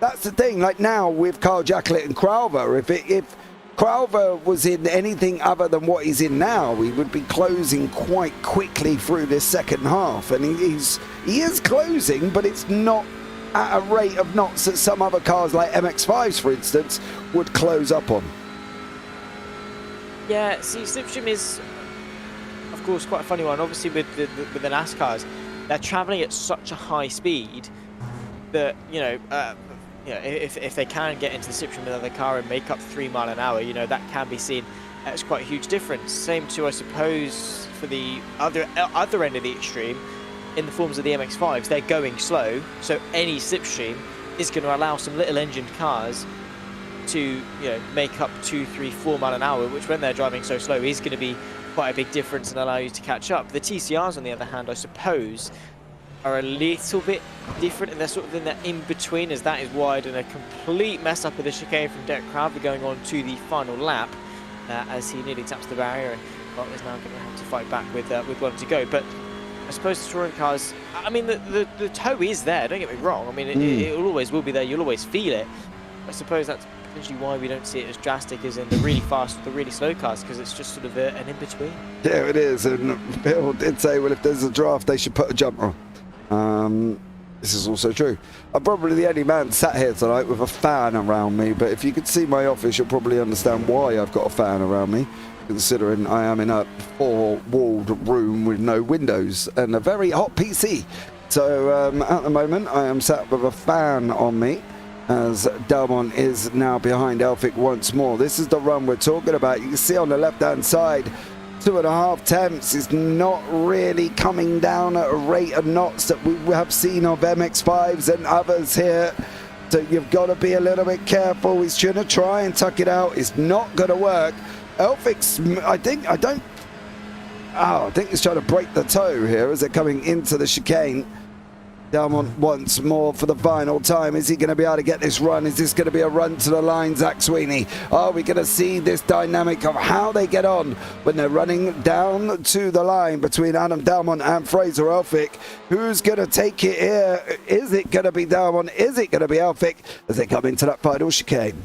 [SPEAKER 2] that's the thing. Like now with Carl Jacklett and Crowther, if Crowther was in anything other than what he's in now, he would be closing quite quickly through this second half. And he is closing, but it's not at a rate of knots that some other cars like MX-5s, for instance, would close up on.
[SPEAKER 6] Yeah, see, Slipstream is, of course, quite a funny one. Obviously, with the NASCARs, they're traveling at such a high speed that, you know, if they can get into the slipstream with another car and make up 3 miles an hour, you know, that can be seen as quite a huge difference. Same to, I suppose, for the other end of the extreme, in the forms of the MX-5s, they're going slow, so any slipstream is going to allow some little engined cars to, you know, make up 2, 3, 4 miles an hour, which when they're driving so slow is going to be quite a big difference and allow you to catch up. The TCRs, on the other hand, I suppose, are a little bit different, and they're sort of in that in-between, as that is wide, and a complete mess up of the chicane from Deck Crowther going on to the final lap as he nearly taps the barrier, and well, is now going to have to fight back with one to go. But I suppose the touring cars, I mean, the toe is there, don't get me wrong. I mean, it always will be there, you'll always feel it. I suppose that's potentially why we don't see it as drastic as in the really fast or the really slow cars, because it's just sort of an in-between.
[SPEAKER 2] Yeah, it is. And Bill did say, well, if there's a draft, they should put a jumper on. This is also true. I'm probably the only man sat here tonight with a fan around me, but if you could see my office, you'll probably understand why I've got a fan around me, considering I am in a 4-walled room with no windows and a very hot PC. So at the moment, I am sat with a fan on me, as Delmont is now behind Elphick once more. This is the run we're talking about. You can see on the left-hand side, 2.5 tenths is not really coming down at a rate of knots that we have seen of MX-5s and others here. So you've got to be a little bit careful. He's trying to try and tuck it out. It's not going to work. Elphick's, I think he's trying to break the toe here as they're coming into the chicane. Delmont once more for the final time. Is he going to be able to get this run? Is this going to be a run to the line, Zach Sweeney? Are we going to see this dynamic of how they get on when they're running down to the line between Adam Delmont and Fraser Elphick? Who's going to take it here? Is it going to be Delmont? Is it going to be Elphick as they come into that final chicane?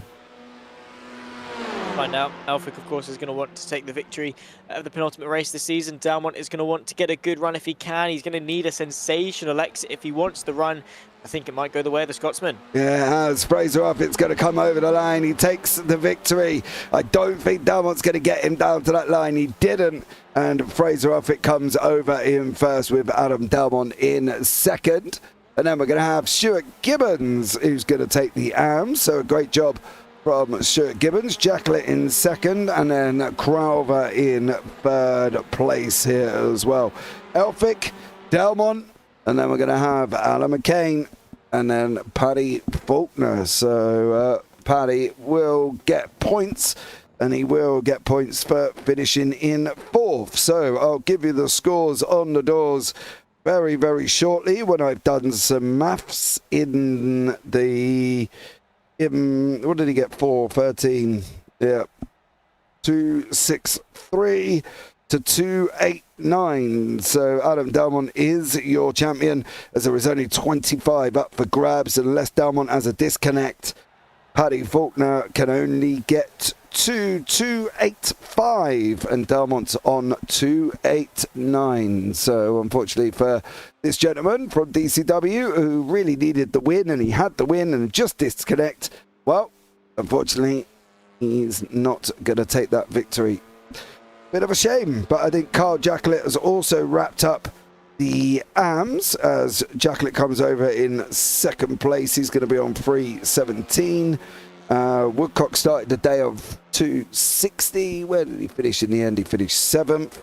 [SPEAKER 6] Right now, Elphick, of course, is going to want to take the victory of the penultimate race this season. Dalmont is going to want to get a good run if he can. He's going to need a sensational exit if he wants the run. I think it might go the way of the Scotsman.
[SPEAKER 2] Yeah, as Fraser Uppett's going to come over the line. He takes the victory. I don't think Dalmont's going to get him down to that line. He didn't. And Fraser Uppitt comes over in first with Adam Dalmont in second. And then we're going to have Stuart Gibbons, who's going to take the AMS. So a great job from Stuart Gibbons. Jacklett in second, and then Crowther in third place here as well. Elphick, Dalmont, and then we're going to have Alan McCain, and then Paddy Faulkner. So Paddy will get points, and he will get points for finishing in fourth. So I'll give you the scores on the doors very, very shortly when I've done some maths in the... what did he get? 413. Yeah. 263 to 289. So Adam Dalmont is your champion, as there is only 25 up for grabs, unless Dalmont has a disconnect. Paddy Faulkner can only get 285, and Dalmont's on 289. So unfortunately for this gentleman from DCW, who really needed the win, and he had the win and just disconnect, well, unfortunately he's not going to take that victory. Bit of a shame, but I think Carl Jacklett has also wrapped up the AMS, as Jacklett comes over in second place. He's going to be on 317. Woodcock started the day of 260. Where did he finish in the end? He finished 7th.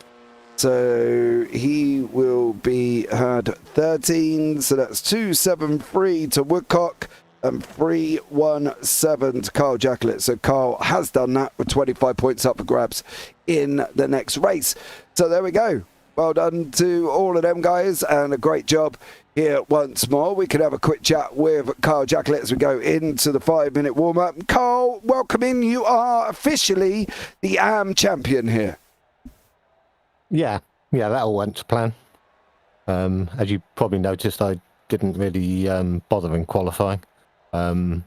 [SPEAKER 2] So he will be had 13. So that's 273 to Woodcock and 317 to Carl Jacklett. So Carl has done that with 25 points up for grabs in the next race. So there we go. Well done to all of them guys, and a great job here once more. We can have a quick chat with Carl Jacklett as we go into the 5-minute warm-up. Carl, welcome in. You are officially the AM champion here.
[SPEAKER 7] Yeah, that all went to plan. As you probably noticed, I didn't really bother in qualifying.
[SPEAKER 2] No.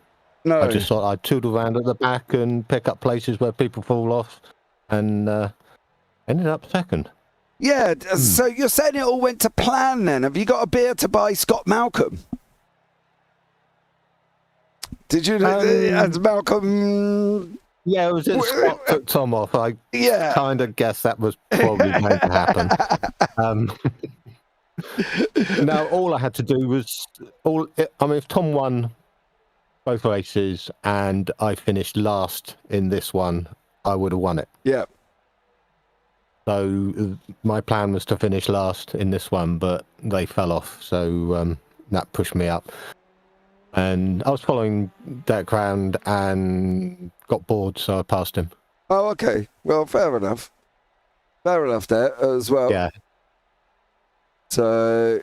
[SPEAKER 7] I just thought I'd tootle around at the back and pick up places where people fall off, and ended up second.
[SPEAKER 2] Yeah, so you're saying it all went to plan then. Have you got a beer to buy Scott Malcolm? Did you as Malcolm...
[SPEAKER 7] Yeah, it was in Scott took Tom off. I kind of guess that was probably going to happen. No, all I had to do was... if Tom won both races and I finished last in this one, I would have won it.
[SPEAKER 2] Yeah.
[SPEAKER 7] So my plan was to finish last in this one, but they fell off. So that pushed me up. And I was following Derek round and got bored, so I passed him.
[SPEAKER 2] Oh, okay. Well, fair enough. Fair enough there as well.
[SPEAKER 7] Yeah.
[SPEAKER 2] So...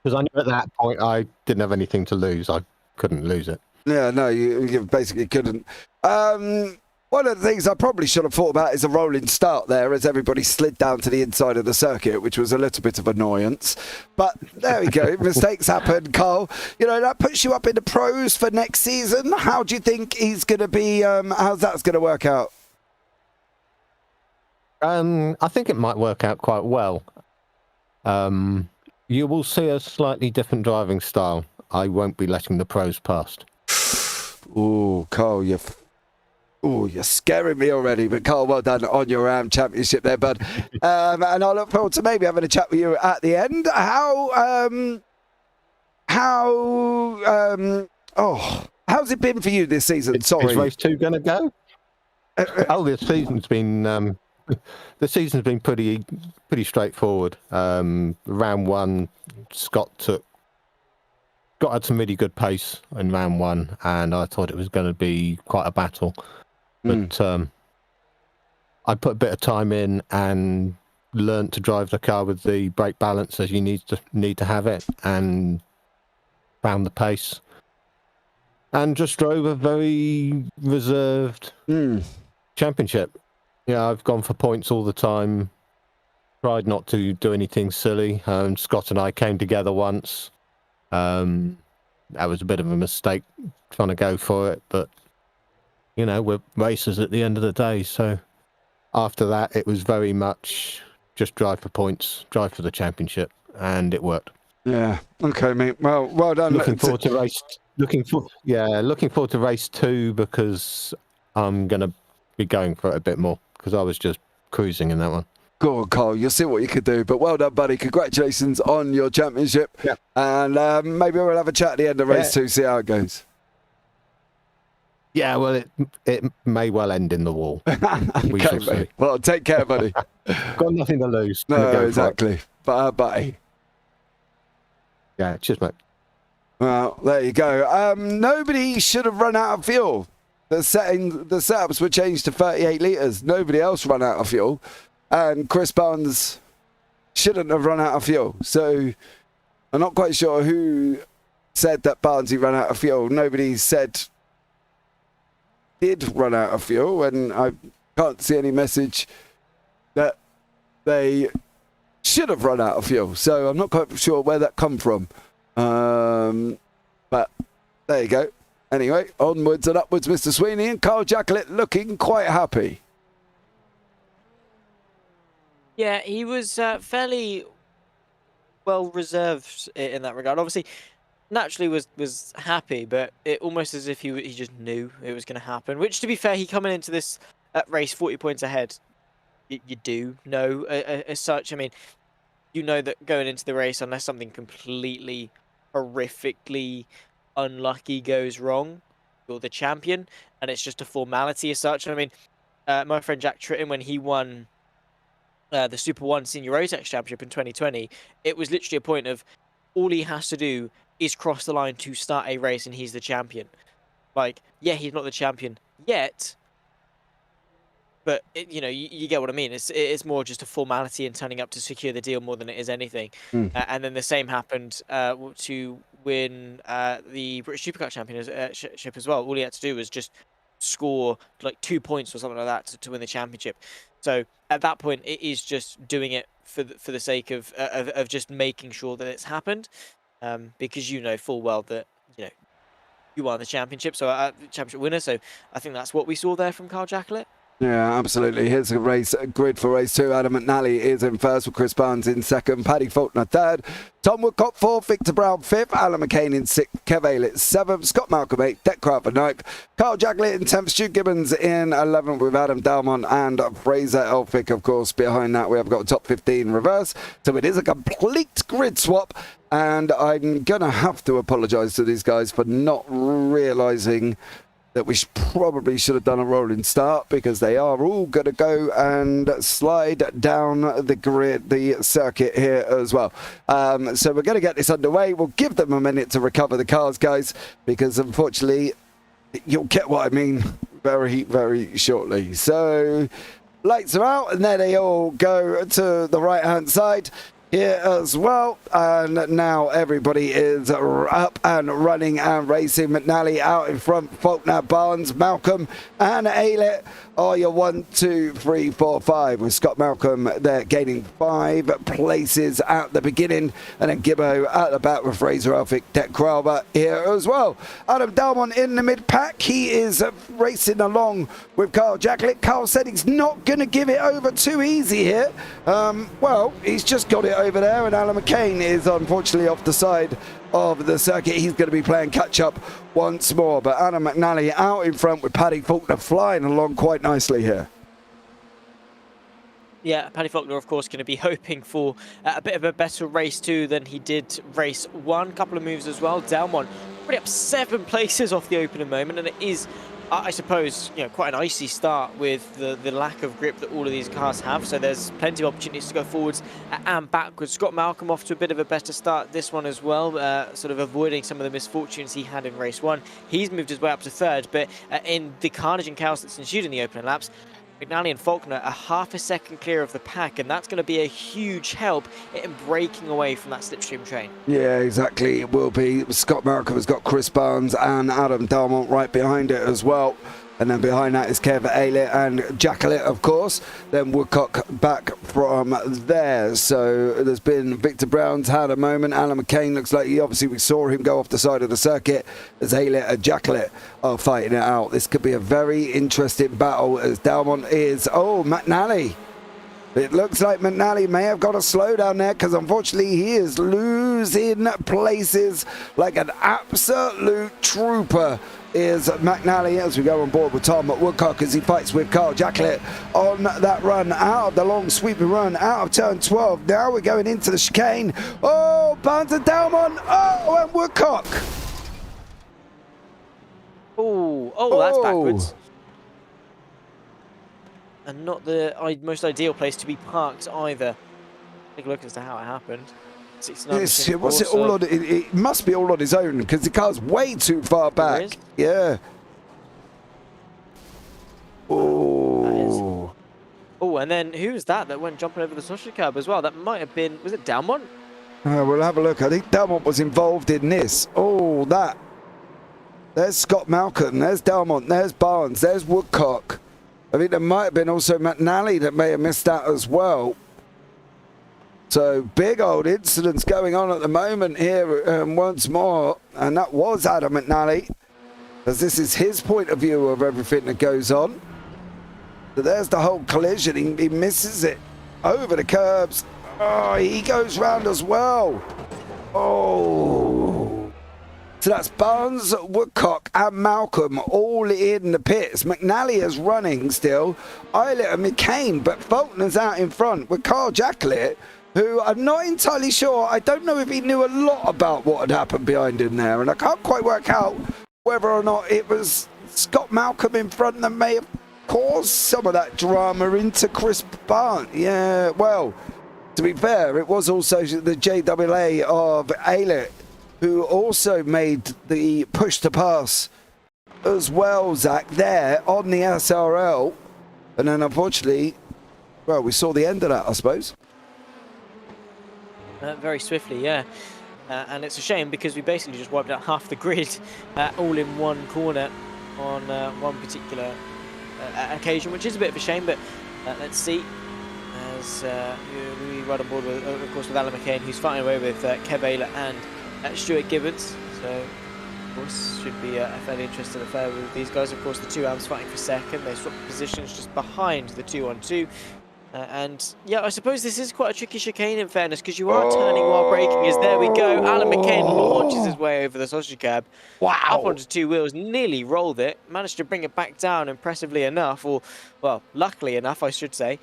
[SPEAKER 7] Because I knew at that point I didn't have anything to lose. I couldn't lose it.
[SPEAKER 2] Yeah, no, you basically couldn't. One of the things I probably should have thought about is a rolling start there, as everybody slid down to the inside of the circuit, which was a little bit of annoyance. But there we go. Mistakes happen, Carl. You know, that puts you up in the pros for next season. How do you think he's going to be? How's that's going to work out?
[SPEAKER 7] I think it might work out quite well. You will see a slightly different driving style. I won't be letting the pros past.
[SPEAKER 2] Ooh, Carl, you're scaring me already. But Carl, well done on your AM championship there, bud. And I look forward to maybe having a chat with you at the end. How's it been for you this season? Sorry.
[SPEAKER 7] Is race 2 going to go? This season's been pretty straightforward. Round 1, Scott had some really good pace in round 1, and I thought it was going to be quite a battle. But I put a bit of time in and learned to drive the car with the brake balance as you need to have it, and found the pace. And just drove a very reserved championship. Yeah, I've gone for points all the time. Tried not to do anything silly. Scott and I came together once. That was a bit of a mistake trying to go for it, but you know, we're racers at the end of the day. So after that, it was very much just drive for points, drive for the championship, and it worked.
[SPEAKER 2] Yeah. Okay, mate. Well done.
[SPEAKER 7] Looking forward to race 2 because I'm gonna be going for it a bit more because I was just cruising in that one.
[SPEAKER 2] Go on, Carl. You'll see what you could do. But well done, buddy. Congratulations on your championship.
[SPEAKER 7] Yeah.
[SPEAKER 2] And maybe we'll have a chat at the end of race 2, see how it goes.
[SPEAKER 7] Yeah, well, it may well end in the wall. We
[SPEAKER 2] Okay,
[SPEAKER 7] shall see.
[SPEAKER 2] mate. Well, take care, buddy.
[SPEAKER 7] Got nothing to lose.
[SPEAKER 2] No,
[SPEAKER 7] Gonna go for it.
[SPEAKER 2] exactly. Bye.
[SPEAKER 7] Yeah, cheers, mate.
[SPEAKER 2] Well, there you go. Nobody should have run out of fuel. The setups were changed to 38 litres. Nobody else ran out of fuel. And Chris Barnes shouldn't have run out of fuel. So I'm not quite sure who said that Barnesy ran out of fuel. Nobody said did run out of fuel. And I can't see any message that they should have run out of fuel. So I'm not quite sure where that come from. But there you go. Anyway, onwards and upwards, Mr. Sweeney, and Carl Jacklett looking quite happy.
[SPEAKER 6] Yeah, he was fairly well reserved in that regard. Obviously, naturally was happy, but it almost as if he just knew it was going to happen. Which, to be fair, he coming into this race 40 points ahead. You do know as such. I mean, you know that going into the race, unless something completely horrifically unlucky goes wrong, you're the champion, and it's just a formality as such. I mean, my friend Jack Tritton, when he won the Super 1 Senior Rotax Championship in 2020, it was literally a point of all he has to do is cross the line to start a race and he's the champion. Like, yeah, he's not the champion yet, but you know, you get what I mean. It's more just a formality and turning up to secure the deal more than it is anything. And then the same happened to win the British Supercar Championship as well. All he had to do was just score like 2 points or something like that to win the championship. So at that point, it is just doing it for the sake of just making sure that it's happened, because you know full well that you are the championship, so championship winner. So I think that's what we saw there from Carl Jacklett.
[SPEAKER 2] Yeah, absolutely. Here's a grid for race 2. Adam McNally is in first with Chris Barnes in second, Paddy Faulkner third, Tom Woodcock fourth, Victor Brown fifth, Alan McCain in sixth, Kev Aylett seventh, Scott Malcolm eighth, Deck Crawford ninth, Carl Jacklett in 10th, Stu Gibbons in 11th with Adam Dalmont and Fraser Elphick, of course. Behind that, we have got a top 15 reverse. So it is a complete grid swap. And I'm going to have to apologise to these guys for not realising that we probably should have done a rolling start, because they are all going to go and slide down the grid, the circuit here as well. So we're going to get this underway. We'll give them a minute to recover the cars, guys, because unfortunately, you'll get what I mean very, very shortly. So lights are out, and there they all go to the right-hand side here as well, and now everybody is up and running and racing. McNally out in front, Faulkner, Barnes, Malcolm and Aylett are your 1, 2, 3, 4, 5, with Scott Malcolm there gaining 5 places at the beginning, and then Gibbo at the back with Fraser Elphick, Deck Crowber here as well. Adam Dalmont in the mid-pack, he is racing along with Carl Jacklett. Carl said he's not going to give it over too easy here. Well, he's just got it over there, and Alan McCain is unfortunately off the side of the circuit. He's going to be playing catch-up once more, but Adam McNally out in front with Paddy Faulkner flying along quite nicely here.
[SPEAKER 6] Yeah, Paddy Faulkner, of course, going to be hoping for a bit of a better race 2 than he did race 1. Couple of moves as well. Dalmont pretty up 7 places off the opening moment, and it is, I suppose, quite an icy start with the lack of grip that all of these cars have. So there's plenty of opportunities to go forwards and backwards. Scott Malcolm off to a bit of a better start this one as well, sort of avoiding some of the misfortunes he had in race 1. He's moved his way up to third, but in the carnage and chaos that's ensued in the opening laps, McNally and Faulkner are half a second clear of the pack, and that's going to be a huge help in breaking away from that slipstream train.
[SPEAKER 2] Yeah, exactly. It will be. Scott Malcolm has got Chris Barnes and Adam Dalmont right behind it as well. And then behind that is Kev Aylett and Jackalit, of course. Then Woodcock back from there. So there's been Victor Brown's had a moment. Alan McCain looks like we saw him go off the side of the circuit as Aylett and Jackalit are fighting it out. This could be a very interesting battle as Dalmont is... Oh, McNally. It looks like McNally may have got a slowdown there because unfortunately he is losing places like an absolute trooper is McNally as we go on board with Tom Woodcock as he fights with Carl Jacklett on that run out of the long sweeping run out of turn 12. Now we're going into the chicane. Oh, Barnes and Dalmont. Oh, and Woodcock.
[SPEAKER 6] Oh, that's backwards. And not the most ideal place to be parked either. Take a look as to how it happened.
[SPEAKER 2] Yes, it must be all on his own because the car's way too far back. Yeah. Oh.
[SPEAKER 6] Oh, and then who was that went jumping over the sausage curb as well? That might have been, was it Dalmont?
[SPEAKER 2] We'll have a look. I think Dalmont was involved in this. Oh, that. There's Scott Malcolm. There's Dalmont. There's Barnes. There's Woodcock. I think there might have been also McNally that may have missed out as well. So big old incidents going on at the moment here once more. And that was Adam McNally, as this is his point of view of everything that goes on. So there's the whole collision. He misses it over the curbs. Oh, he goes round as well. Oh. So that's Barnes, Woodcock and Malcolm all in the pits. McNally is running still. Aylett and McCain, but Faulkner's out in front with Carl Jacklett, who I'm not entirely sure. I don't know if he knew a lot about what had happened behind him there, and I can't quite work out whether or not it was Scott Malcolm in front that may have caused some of that drama into Chris Barnes. Yeah, well, to be fair, it was also the JWA of Aylett who also made the push to pass as well, Zach, there on the SRL. And then unfortunately, well, we saw the end of that, I suppose.
[SPEAKER 6] Very swiftly, yeah. And it's a shame because we basically just wiped out half the grid all in one corner on one particular occasion, which is a bit of a shame, but let's see. As we ride on board, with, of course, with Alan McCain, who's fighting away with Kev Aylett and Stuart Gibbons. So, of course, should be a fairly interesting affair with these guys. Of course, the two Abs fighting for second. They swap positions just behind the 2-on-2. And yeah, I suppose this is quite a tricky chicane in fairness because you are turning while braking. As there we go, Alan McCain launches his way over the sausage cab.
[SPEAKER 2] Wow!
[SPEAKER 6] Up onto two wheels, nearly rolled it, managed to bring it back down impressively enough, or well, luckily enough, I should say.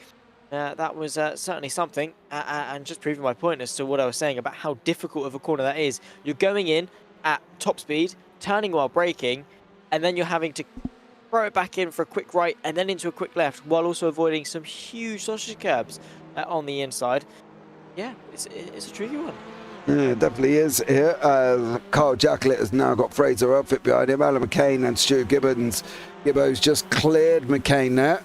[SPEAKER 6] That was certainly something, and just proving my point as to what I was saying about how difficult of a corner that is. You're going in at top speed, turning while braking, and then you're having to throw it back in for a quick right and then into a quick left, while also avoiding some huge sausage curbs on the inside. Yeah, it's a tricky one.
[SPEAKER 2] Yeah, it definitely is here. Carl Jacklett has now got Fraser Outfit behind him. Alan McCain and Stuart Gibbons. Gibbo's just cleared McCain there.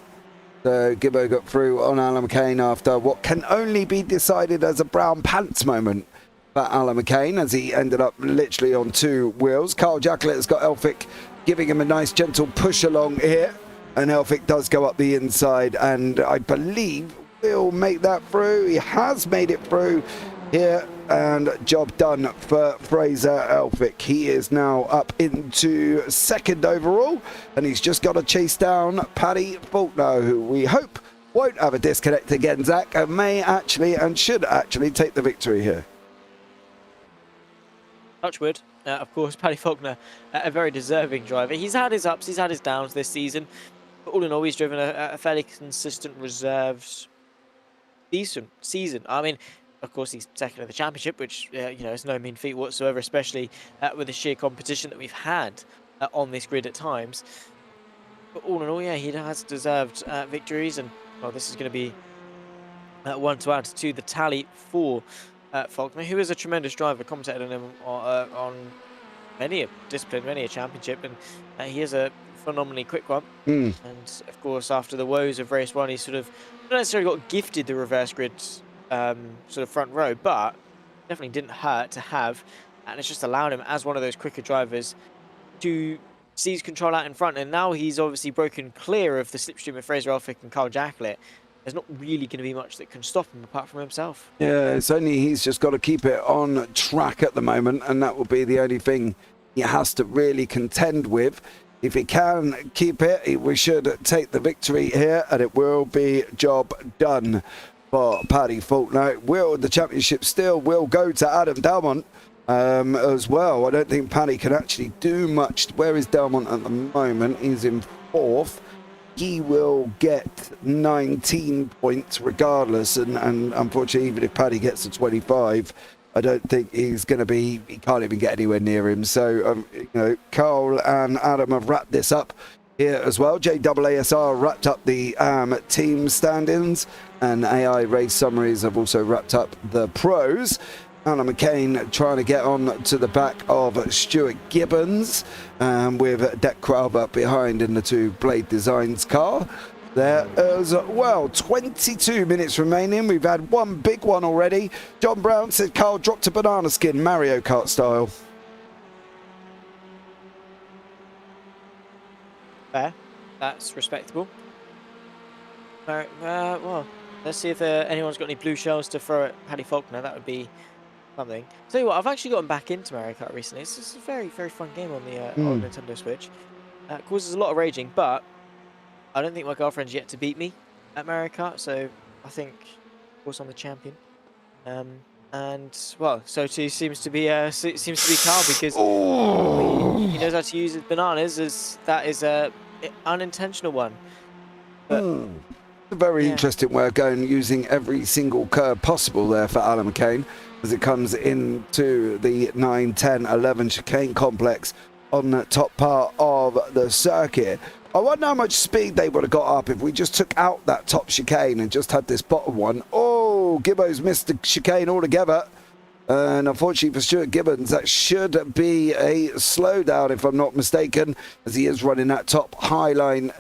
[SPEAKER 2] So Gibbo got through on Alan McCain after what can only be decided as a brown pants moment for Alan McCain, as he ended up literally on two wheels. Carl Jacklett has got Elphick giving him a nice gentle push along here, and Elphick does go up the inside and I believe will make that through. He has made it through here, and job done for Fraser Elphick. He is now up into second overall, and he's just got to chase down Paddy Faulkner, who we hope won't have a disconnect again, Zach, and may actually and should actually take the victory here.
[SPEAKER 6] Touchwood, of course, Paddy Faulkner, a very deserving driver. He's had his ups, he's had his downs this season, but all in all, he's driven a fairly consistent reserves, decent season. I mean, of course, he's second in the championship, which you know, is no mean feat whatsoever, especially with the sheer competition that we've had on this grid at times. But all in all, yeah, he has deserved victories, and well, this is going to be one to add to the tally for Faulkner, who is a tremendous driver. Commentated on him on many a discipline, many a championship, and he is a phenomenally quick one. And of course, after the woes of race one, he sort of not necessarily got gifted the reverse grid sort of front row, but definitely didn't hurt to have, and it's just allowed him as one of those quicker drivers to seized control out in front, and now he's obviously broken clear of the slipstream of Fraser Elphick and Carl Jacklett. There's not really going to be much that can stop him apart from himself.
[SPEAKER 2] Yeah, it's only he's just got to keep it on track at the moment, and that will be the only thing he has to really contend with. If he can keep it, we should take the victory here, and it will be job done for Paddy Faulkner. The championship still will go to Adam Dalmont as well. I don't think Paddy can actually do much. Where is Dalmont at the moment? He's in 4th. He will get 19 points regardless, and unfortunately, even if Paddy gets to 25, I don't think he's going to be, he can't even get anywhere near him. So, you know, Carl and Adam have wrapped this up here as well. JAASR wrapped up the team standings, and AI race summaries have also wrapped up the pros. Alan McCain trying to get on to the back of Stuart Gibbons, with Deck Crowber behind in the 2 Blade Designs car there as well. 22 minutes remaining. We've had one big one already. John Brown said Carl dropped a banana skin, Mario Kart style.
[SPEAKER 6] Fair. That's respectable. Well, let's see if anyone's got any blue shells to throw at Paddy Faulkner. That would be something. Tell you what, I've actually gotten back into Mario Kart recently. It's just a very, very fun game on the on Nintendo Switch. It causes a lot of raging, but I don't think my girlfriend's yet to beat me at Mario Kart, so I think, of course, I'm the champion. And well, so too seems to be Carl, because he knows how to use his bananas. As that is a unintentional one. But,
[SPEAKER 2] a very interesting way of going, using every single curve possible there for Alan McCain as it comes into the 9, 10, 11 chicane complex on the top part of the circuit. I wonder how much speed they would have got up if we just took out that top chicane and just had this bottom one. Oh, Gibbo's missed the chicane altogether. And unfortunately for Stuart Gibbons, that should be a slowdown, if I'm not mistaken, as he is running that top high line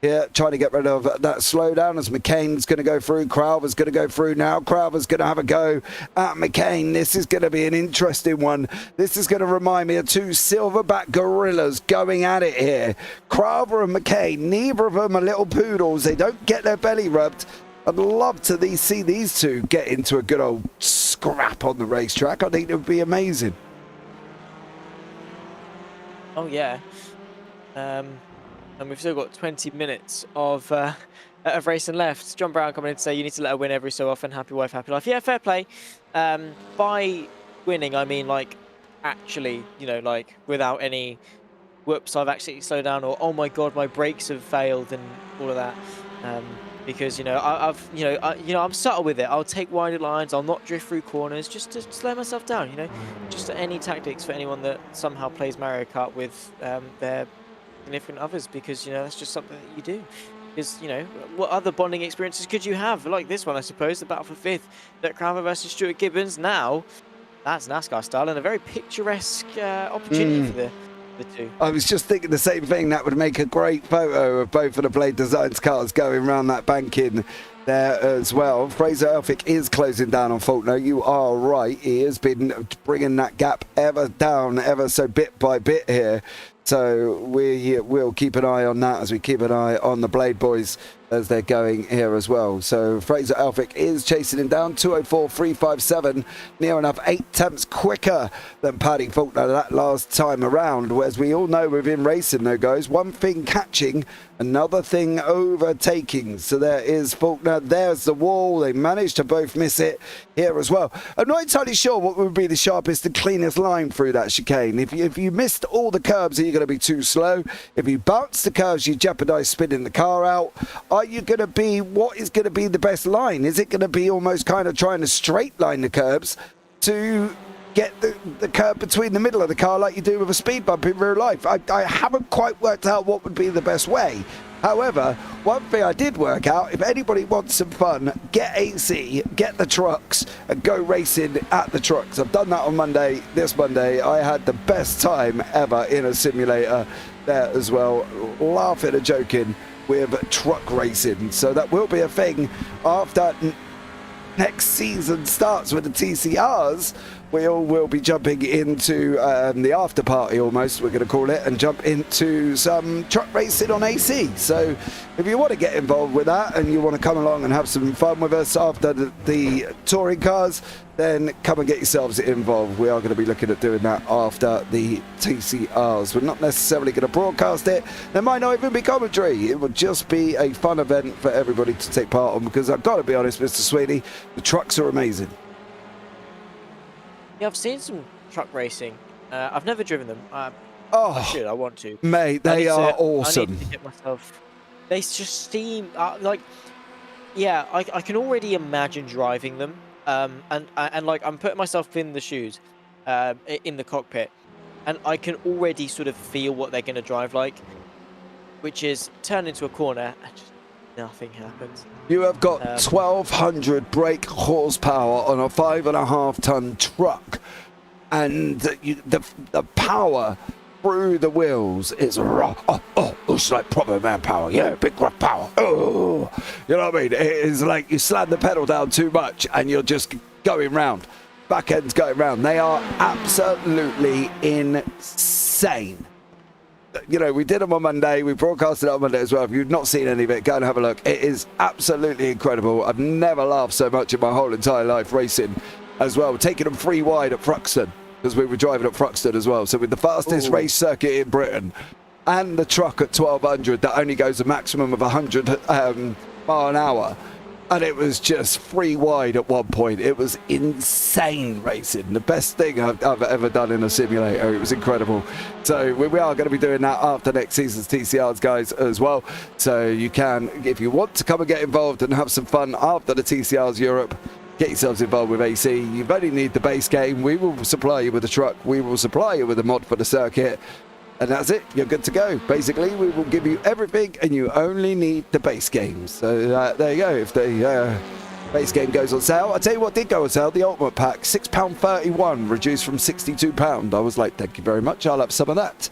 [SPEAKER 2] here, trying to get rid of that slowdown as McCain's going to go through. Crowver's going to go through now. Crowver's going to have a go at McCain. This is going to be an interesting one. This is going to remind me of 2 silverback gorillas going at it here. Crowver and McCain, neither of them are little poodles. They don't get their belly rubbed. I'd love to see these 2 get into a good old scrap on the racetrack. I think it would be amazing.
[SPEAKER 6] oh yeah. And we've still got 20 minutes of racing left. John Brown coming in to say you need to let her win every so often. Happy wife, happy life. Yeah, fair play. By winning, I mean, like, actually, you know, like, without any whoops, I've actually slowed down, or oh my god, my brakes have failed, and all of that. Because, you know, I'm subtle with it. I'll take wider lines. I'll not drift through corners, just to slow myself down. You know, just any tactics for anyone that somehow plays Mario Kart with their significant others, because, you know, that's just something that you do. Because, you know, what other bonding experiences could you have? Like this one, I suppose, the battle for 5th, Derek Crowther versus Stuart Gibbons. Now, that's NASCAR style, and a very picturesque opportunity for the 2.
[SPEAKER 2] I was just thinking the same thing. That would make a great photo of both of the Blade Designs cars going around that banking there as well. Fraser Elphick is closing down on Faulkner. You are right. He has been bringing that gap ever down, ever so bit by bit here. So we will keep an eye on that as we keep an eye on the Blade Boys as they're going here as well. So Fraser Elphick is chasing him down, 204.357, near enough 8 tenths quicker than Paddy Faulkner that last time around. As we all know within racing though, guys, one thing catching, another thing overtaking. So there is Faulkner, there's the wall. They managed to both miss it here as well. I'm not entirely sure what would be the sharpest and cleanest line through that chicane. If you missed all the curbs, are you going to be too slow? If you bounce the curves, you jeopardize spinning the car out. Are you going to be, what is going to be the best line? Is it going to be almost kind of trying to straight line the curbs to get the curb between the middle of the car like you do with a speed bump in real life? I haven't quite worked out what would be the best way. However, one thing I did work out, if anybody wants some fun, get AC, get the trucks, and go racing at the trucks. I've done that on Monday. This Monday, I had the best time ever in a simulator there as well, laughing and joking with truck racing. So that will be a thing after next season starts with the TCRs. we all will be jumping into the after party almost, we're going to call it, and jump into some truck racing on AC. So if you want to get involved with that and you want to come along and have some fun with us after the touring cars, then come and get yourselves involved. We are going to be looking at doing that after the TCRs. We're not necessarily going to broadcast it. There might not even be commentary. It will just be a fun event for everybody to take part on, because I've got to be honest, Mr. Sweeney, the trucks are amazing.
[SPEAKER 6] Yeah, I've seen some truck racing. I've never driven them. I should. I want to.
[SPEAKER 2] Mate, they are awesome.
[SPEAKER 6] I need to get myself. They just seem like. Yeah, I can already imagine driving them. And like I'm putting myself in the shoes, in the cockpit, and I can already sort of feel what they're going to drive like, which is turn into a corner and just nothing happens.
[SPEAKER 2] You have got 1,200 brake horsepower on a 5.5 ton truck, and the power through the wheels is it's like proper manpower. Yeah, big rough power. Oh, you know what I mean? It is like you slam the pedal down too much and you're just going round. Back end's going round. They are absolutely insane. You know, we did them on Monday. We broadcasted it on Monday as well. If you've not seen any of it, go and have a look. It is absolutely incredible. I've never laughed so much in my whole entire life racing as well. Taking them free wide at Thruxton, because we were driving at Thruxton as well. So with the fastest race circuit in Britain, and the truck at 1,200 that only goes a maximum of 100 mile an hour. And it was just free wide at one point. It was insane racing. The best thing I've ever done in a simulator. It was incredible. So we are going to be doing that after next season's TCRs, guys, as well. So you can, if you want to come and get involved and have some fun after the TCRs Europe, get yourselves involved with AC. You only need the base game. We will supply you with a truck. We will supply you with a mod for the circuit. And that's it. You're good to go. Basically, we will give you everything, and you only need the base game. So there you go. If the base game goes on sale, I'll tell you what did go on sale. The Ultimate Pack, £6.31, reduced from £62. I was like, thank you very much. I'll have some of that.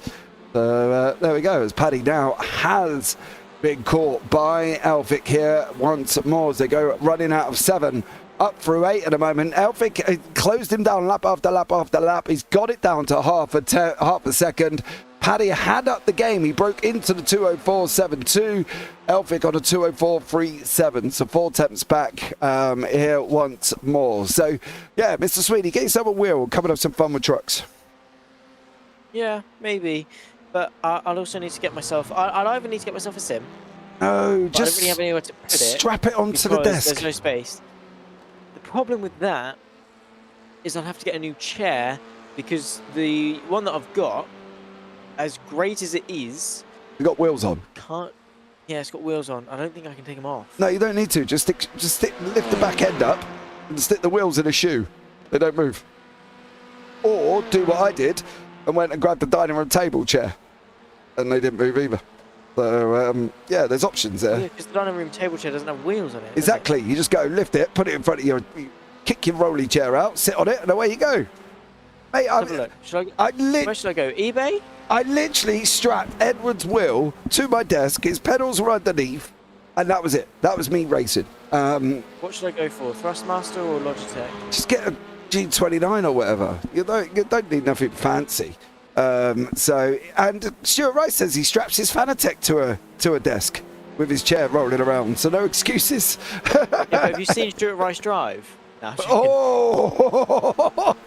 [SPEAKER 2] So there we go. As Paddy now has been caught by Elphick here once more as they go running out of 7. Up through 8 at the moment. Elphick closed him down lap after lap after lap. He's got it down to half a second. Paddy had up the game. He broke into the 204.72. Elphick on a 204.37. So 4 tenths back here once more. So, yeah, Mr. Sweeney, get yourself a wheel. We're coming up some fun with trucks.
[SPEAKER 6] Yeah, maybe. But I'll also need to get myself... I'll either need to get myself a sim.
[SPEAKER 2] No,
[SPEAKER 6] just
[SPEAKER 2] just
[SPEAKER 6] I don't really have anywhere to put it.
[SPEAKER 2] Strap it onto the desk.
[SPEAKER 6] There's no space. The problem with that is I'll have to get a new chair, because the one that I've got, as great as it is,
[SPEAKER 2] You got wheels on.
[SPEAKER 6] can't. Yeah, it's got wheels on. I don't think I can take them off.
[SPEAKER 2] No, you don't need to. Just lift the back end up and stick the wheels in a shoe. They don't move. Or do what I did and went and grabbed the dining room table chair, and they didn't move either. So yeah, there's options there.
[SPEAKER 6] Yeah, because the dining room table chair doesn't have wheels on it.
[SPEAKER 2] Exactly. You just go lift it, put it in front of you, kick your rolly chair out, sit on it, and away you go. Mate,
[SPEAKER 6] Have a look. Where should I go? eBay?
[SPEAKER 2] I literally strapped Edward's wheel to my desk. His pedals were underneath, and that was it. That was me racing.
[SPEAKER 6] What should I go for? Thrustmaster or Logitech?
[SPEAKER 2] Just get a G29 or whatever. You don't need nothing fancy. So, and Stuart Rice says he straps his Fanatec to a desk with his chair rolling around. So no excuses.
[SPEAKER 6] Yeah, but have you seen Stuart Rice drive? No,
[SPEAKER 2] oh,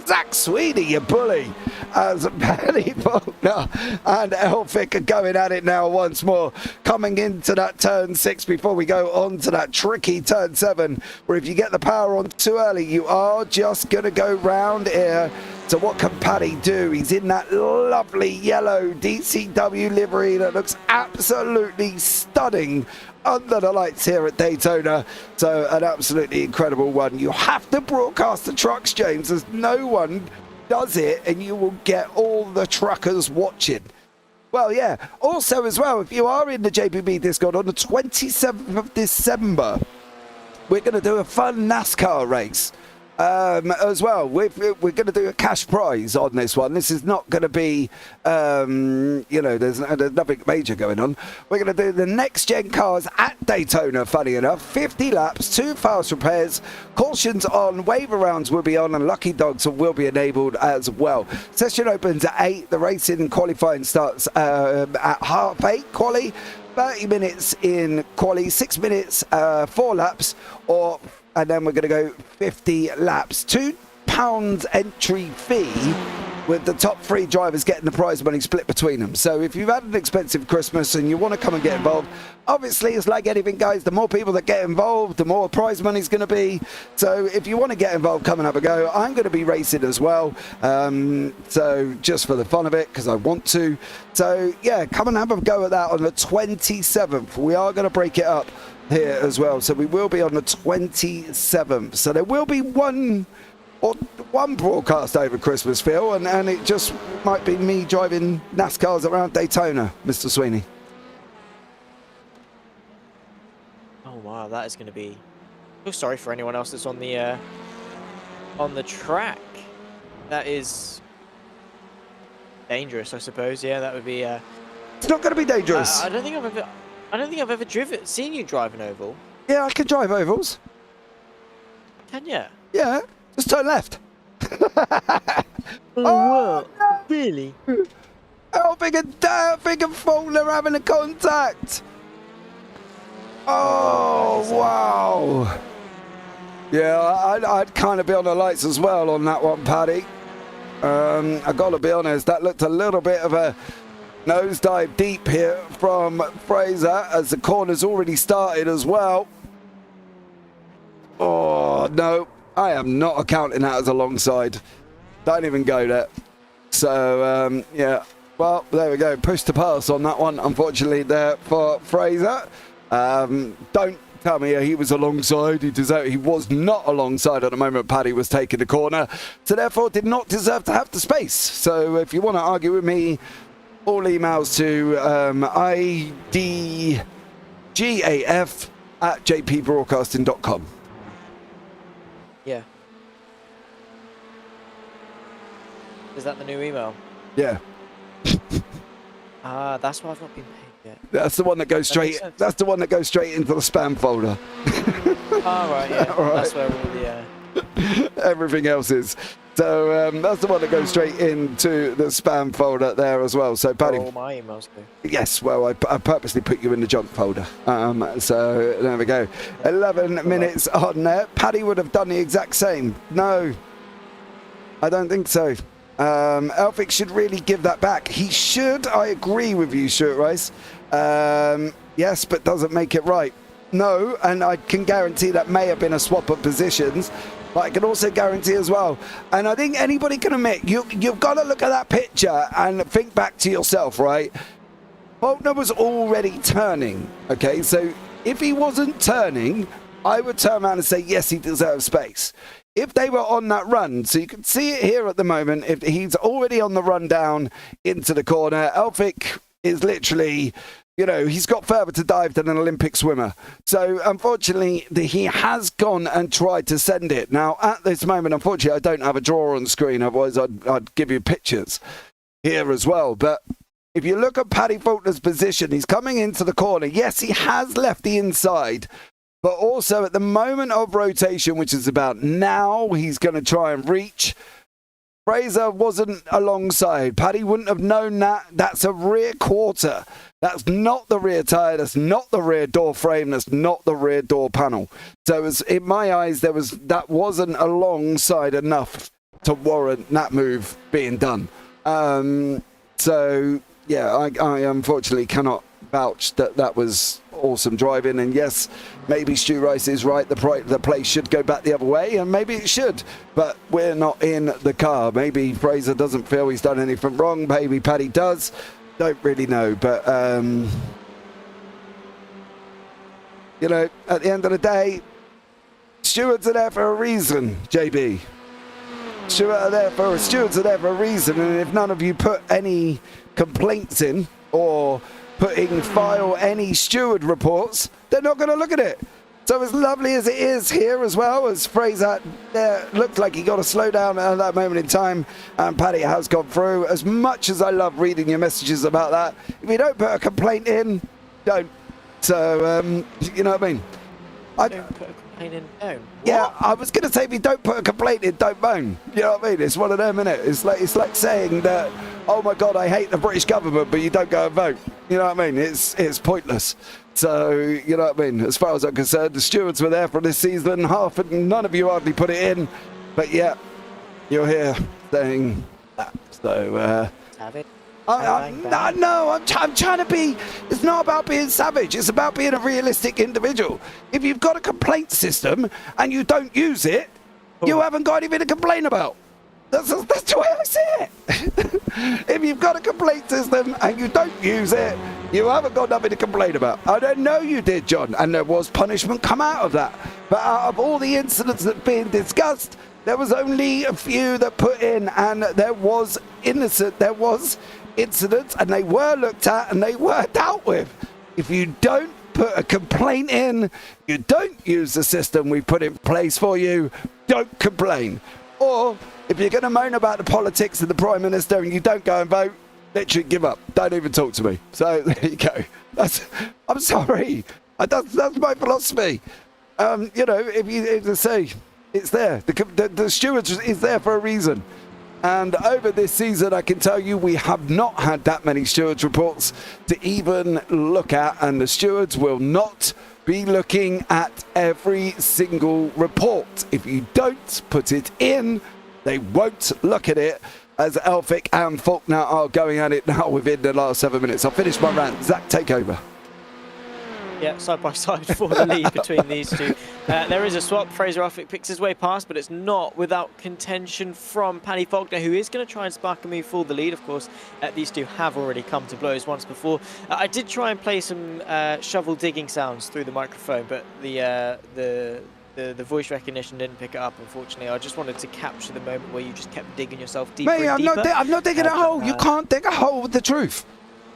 [SPEAKER 2] Zach Sweeney, you bully. As Paddy Faulkner and Elphick are going at it now once more, coming into that turn 6 before we go on to that tricky turn 7, where if you get the power on too early, you are just going to go round here. So what can Paddy do? He's in that lovely yellow DCW livery that looks absolutely stunning under the lights here at Daytona. So an absolutely incredible one. You have to broadcast the trucks, James, as no one does it, and you will get all the truckers watching. Well, yeah. Also as well, if you are in the JPB Discord on the 27th of December, we're going to do a fun NASCAR race. as well. We're going to do a cash prize on this one. This is not going to be, there's nothing major going on. We're going to do the next gen cars at Daytona, funny enough. 50 laps, 2 fast repairs, cautions on, waiver rounds will be on, and lucky dogs will be enabled as well. Session opens at 8. The racing and qualifying starts at 8:30 quali. 30 minutes in quali, 6 minutes, 4 laps, and then we're going to go 50 laps. £2 entry fee, with the top 3 drivers getting the prize money split between them. So if you've had an expensive Christmas and you want to come and get involved, obviously it's like anything, guys. The more people that get involved, the more prize money's going to be. So if you want to get involved, come and have a go. I'm going to be racing as well. So just for the fun of it, because I want to. So yeah, come and have a go at that on the 27th. We are going to break it up here as well. So we will be on the 27th. So there will be one broadcast over Christmas, Phil, and it just might be me driving NASCARs around Daytona, Mr. Sweeney.
[SPEAKER 6] Oh wow, that is going to be. Oh, sorry for anyone else that's on the track. That is dangerous, I suppose. Yeah, that would be.
[SPEAKER 2] It's not going to be dangerous.
[SPEAKER 6] I don't think I've ever seen you drive an oval.
[SPEAKER 2] Yeah, I can drive ovals.
[SPEAKER 6] Can you?
[SPEAKER 2] Yeah, just turn left.
[SPEAKER 6] Oh, no. Really?
[SPEAKER 2] Elvig and Faulkner having a contact. Oh, wow. Yeah, I'd kind of be on the lights as well on that one, Paddy. I got to be honest, that looked a little bit of a nosedive deep here from Fraser as the corner's already started as well. Oh, no. I am not accounting that as a long side. Don't even go there. So, yeah. Well, there we go. Push to pass on that one, unfortunately, there for Fraser. Don't tell me he was alongside. He was not alongside at the moment Paddy was taking the corner. So, therefore, did not deserve to have the space. So, if you want to argue with me, all emails to idgaf@jpbroadcasting.com.
[SPEAKER 6] Yeah. Is that the new email?
[SPEAKER 2] Yeah.
[SPEAKER 6] That's why I've not been paid yet.
[SPEAKER 2] That's the one that goes straight. That's the one that goes straight into the spam folder.
[SPEAKER 6] Oh right, yeah.
[SPEAKER 2] All right.
[SPEAKER 6] That's where all the
[SPEAKER 2] everything else is. So that's the one that goes straight into the spam folder there as well. So Paddy,
[SPEAKER 6] all my emails go.
[SPEAKER 2] yes, well I purposely put you in the junk folder. So there we go. 11 minutes on there. Paddy would have done the exact same. No, I don't think so. Elphick should really give that back. He should. I agree with you, Stuart Rice. Yes, but doesn't make it right. No, and I can guarantee that may have been a swap of positions. But I can also guarantee as well, and I think anybody can admit, you've got to look at that picture and think back to yourself, right? Faulkner was already turning, okay? So if he wasn't turning, I would turn around and say, yes, he deserves space. If they were on that run, so you can see it here at the moment, if he's already on the run down into the corner, Elphick is literally... You know, he's got further to dive than an Olympic swimmer. So, unfortunately, he has gone and tried to send it. Now, at this moment, unfortunately, I don't have a drawer on screen. Otherwise, I'd give you pictures here as well. But if you look at Paddy Faulkner's position, he's coming into the corner. Yes, he has left the inside. But also, at the moment of rotation, which is about now, he's going to try and reach. Fraser wasn't alongside. Paddy wouldn't have known that. That's a rear quarter. That's not the rear tyre. That's not the rear door frame. That's not the rear door panel. So it was, in my eyes, that wasn't alongside enough to warrant that move being done. So, yeah, I unfortunately cannot vouch that was awesome driving. And yes, maybe Stu Rice is right. The play should go back the other way, and maybe it should. But we're not in the car. Maybe Fraser doesn't feel he's done anything wrong. Maybe Paddy does. Don't really know. But, you know, at the end of the day, stewards are there for a reason, JB. Stewards are there for a reason. And if none of you put any complaints in or file any steward reports, they're not going to look at it. So as lovely as it is here as well, as Fraser looked like he got a slowdown at that moment in time, and Paddy has gone through. As much as I love reading your messages about that, if you don't put a complaint in, don't. So, you know what I mean?
[SPEAKER 6] Don't put a complaint in. Don't.
[SPEAKER 2] Yeah, I was going to say, if you don't put a complaint in, don't moan. You know what I mean? It's one of them, innit? It's like saying that, oh my God, I hate the British government, but you don't go and vote. You know what I mean? It's pointless. So, you know what I mean? As far as I'm concerned, the stewards were there for this season. None of you hardly put it in. But yeah, you're here saying that. So,
[SPEAKER 6] Have it.
[SPEAKER 2] I'm trying to be. It's not about being savage. It's about being a realistic individual. If you've got a complaint system and you don't use it, you haven't got anything to complain about. That's the way I see it. If you've got a complaint system and you don't use it, you haven't got nothing to complain about. I don't know you did, John, and there was punishment come out of that. But out of all the incidents that are being discussed, there was only a few that put in, and there was incidents, and they were looked at and they were dealt with. If you don't put a complaint in, you don't use the system we put in place for you, don't complain. Or if you're going to moan about the politics of the Prime Minister and you don't go and vote, literally give up. Don't even talk to me. So there you go. I'm sorry. That's my philosophy. You know, if you say it's there, the stewards is there for a reason. And over this season, I can tell you, we have not had that many stewards reports to even look at, and the stewards will not be looking at every single report. If you don't put it in, they won't look at it, as Elphick and Faulkner are going at it now within the last 7 minutes. I'll finish my rant. Zach, take over.
[SPEAKER 6] Yeah, side by side for the lead between these two. There is a swap. Fraser Elphick picks his way past, but it's not without contention from Paddy Faulkner, who is going to try and spark a move for the lead. Of course, these two have already come to blows once before. I did try and play some shovel digging sounds through the microphone, but the voice recognition didn't pick it up, unfortunately. I just wanted to capture the moment where you just kept digging yourself deeper and deeper.
[SPEAKER 2] I'm not digging a hole. You can't dig a hole with the truth.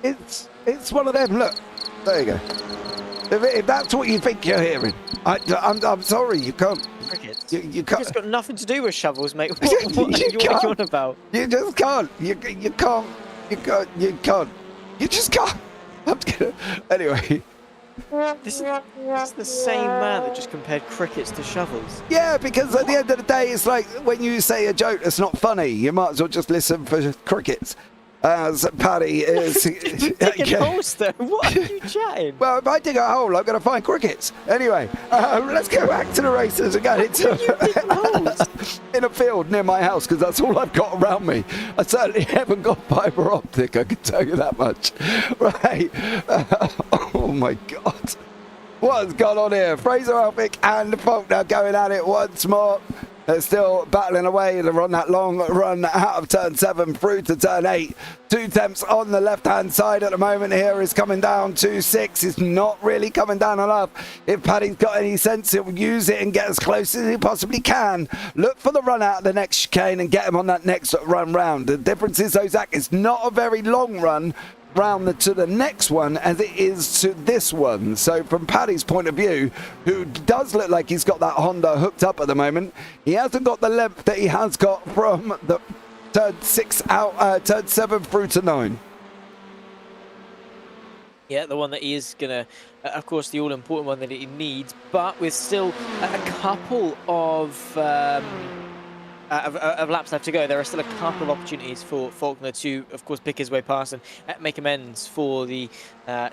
[SPEAKER 2] It's one of them. Look, there you go. If that's what you think you're hearing, I'm sorry, you can't.
[SPEAKER 6] Crickets.
[SPEAKER 2] You can't.
[SPEAKER 6] It's got nothing to do with shovels, mate. What are you on about?
[SPEAKER 2] You just can't. You can't. You can't. You just can't. Anyway.
[SPEAKER 6] This is the same man that just compared crickets to shovels.
[SPEAKER 2] Yeah, because at the end of the day, it's like when you say a joke that's not funny, you might as well just listen for crickets. As Paddy is...
[SPEAKER 6] Digging holes though, what are you chatting?
[SPEAKER 2] Well, if I dig a hole, I'm going to find crickets. Anyway, let's go back to the races again. In a field near my house, because that's all I've got around me. I certainly haven't got fibre optic, I can tell you that much. Right. Oh my God. What's gone on here? Fraser Elphick and Faulkner going at it once more. They're still battling away. They're on that long run out of turn 7 through to turn 8. 2 temps on the left-hand side at the moment here is coming down to 6. It's not really coming down enough. If Paddy's got any sense, he'll use it and get as close as he possibly can. Look for the run out of the next chicane and get him on that next run round. The difference is, though, Zach, it's not a very long run round to the next one as it is to this one. So from Paddy's point of view, who does look like he's got that Honda hooked up at the moment, he hasn't got the length that he has got from the turn 6 out, turn 7 through to 9.
[SPEAKER 6] Yeah, the one that he is going to, of course, the all-important one that he needs, but with still a couple of laps left to go. There are still a couple of opportunities for Faulkner to, of course, pick his way past and make amends for the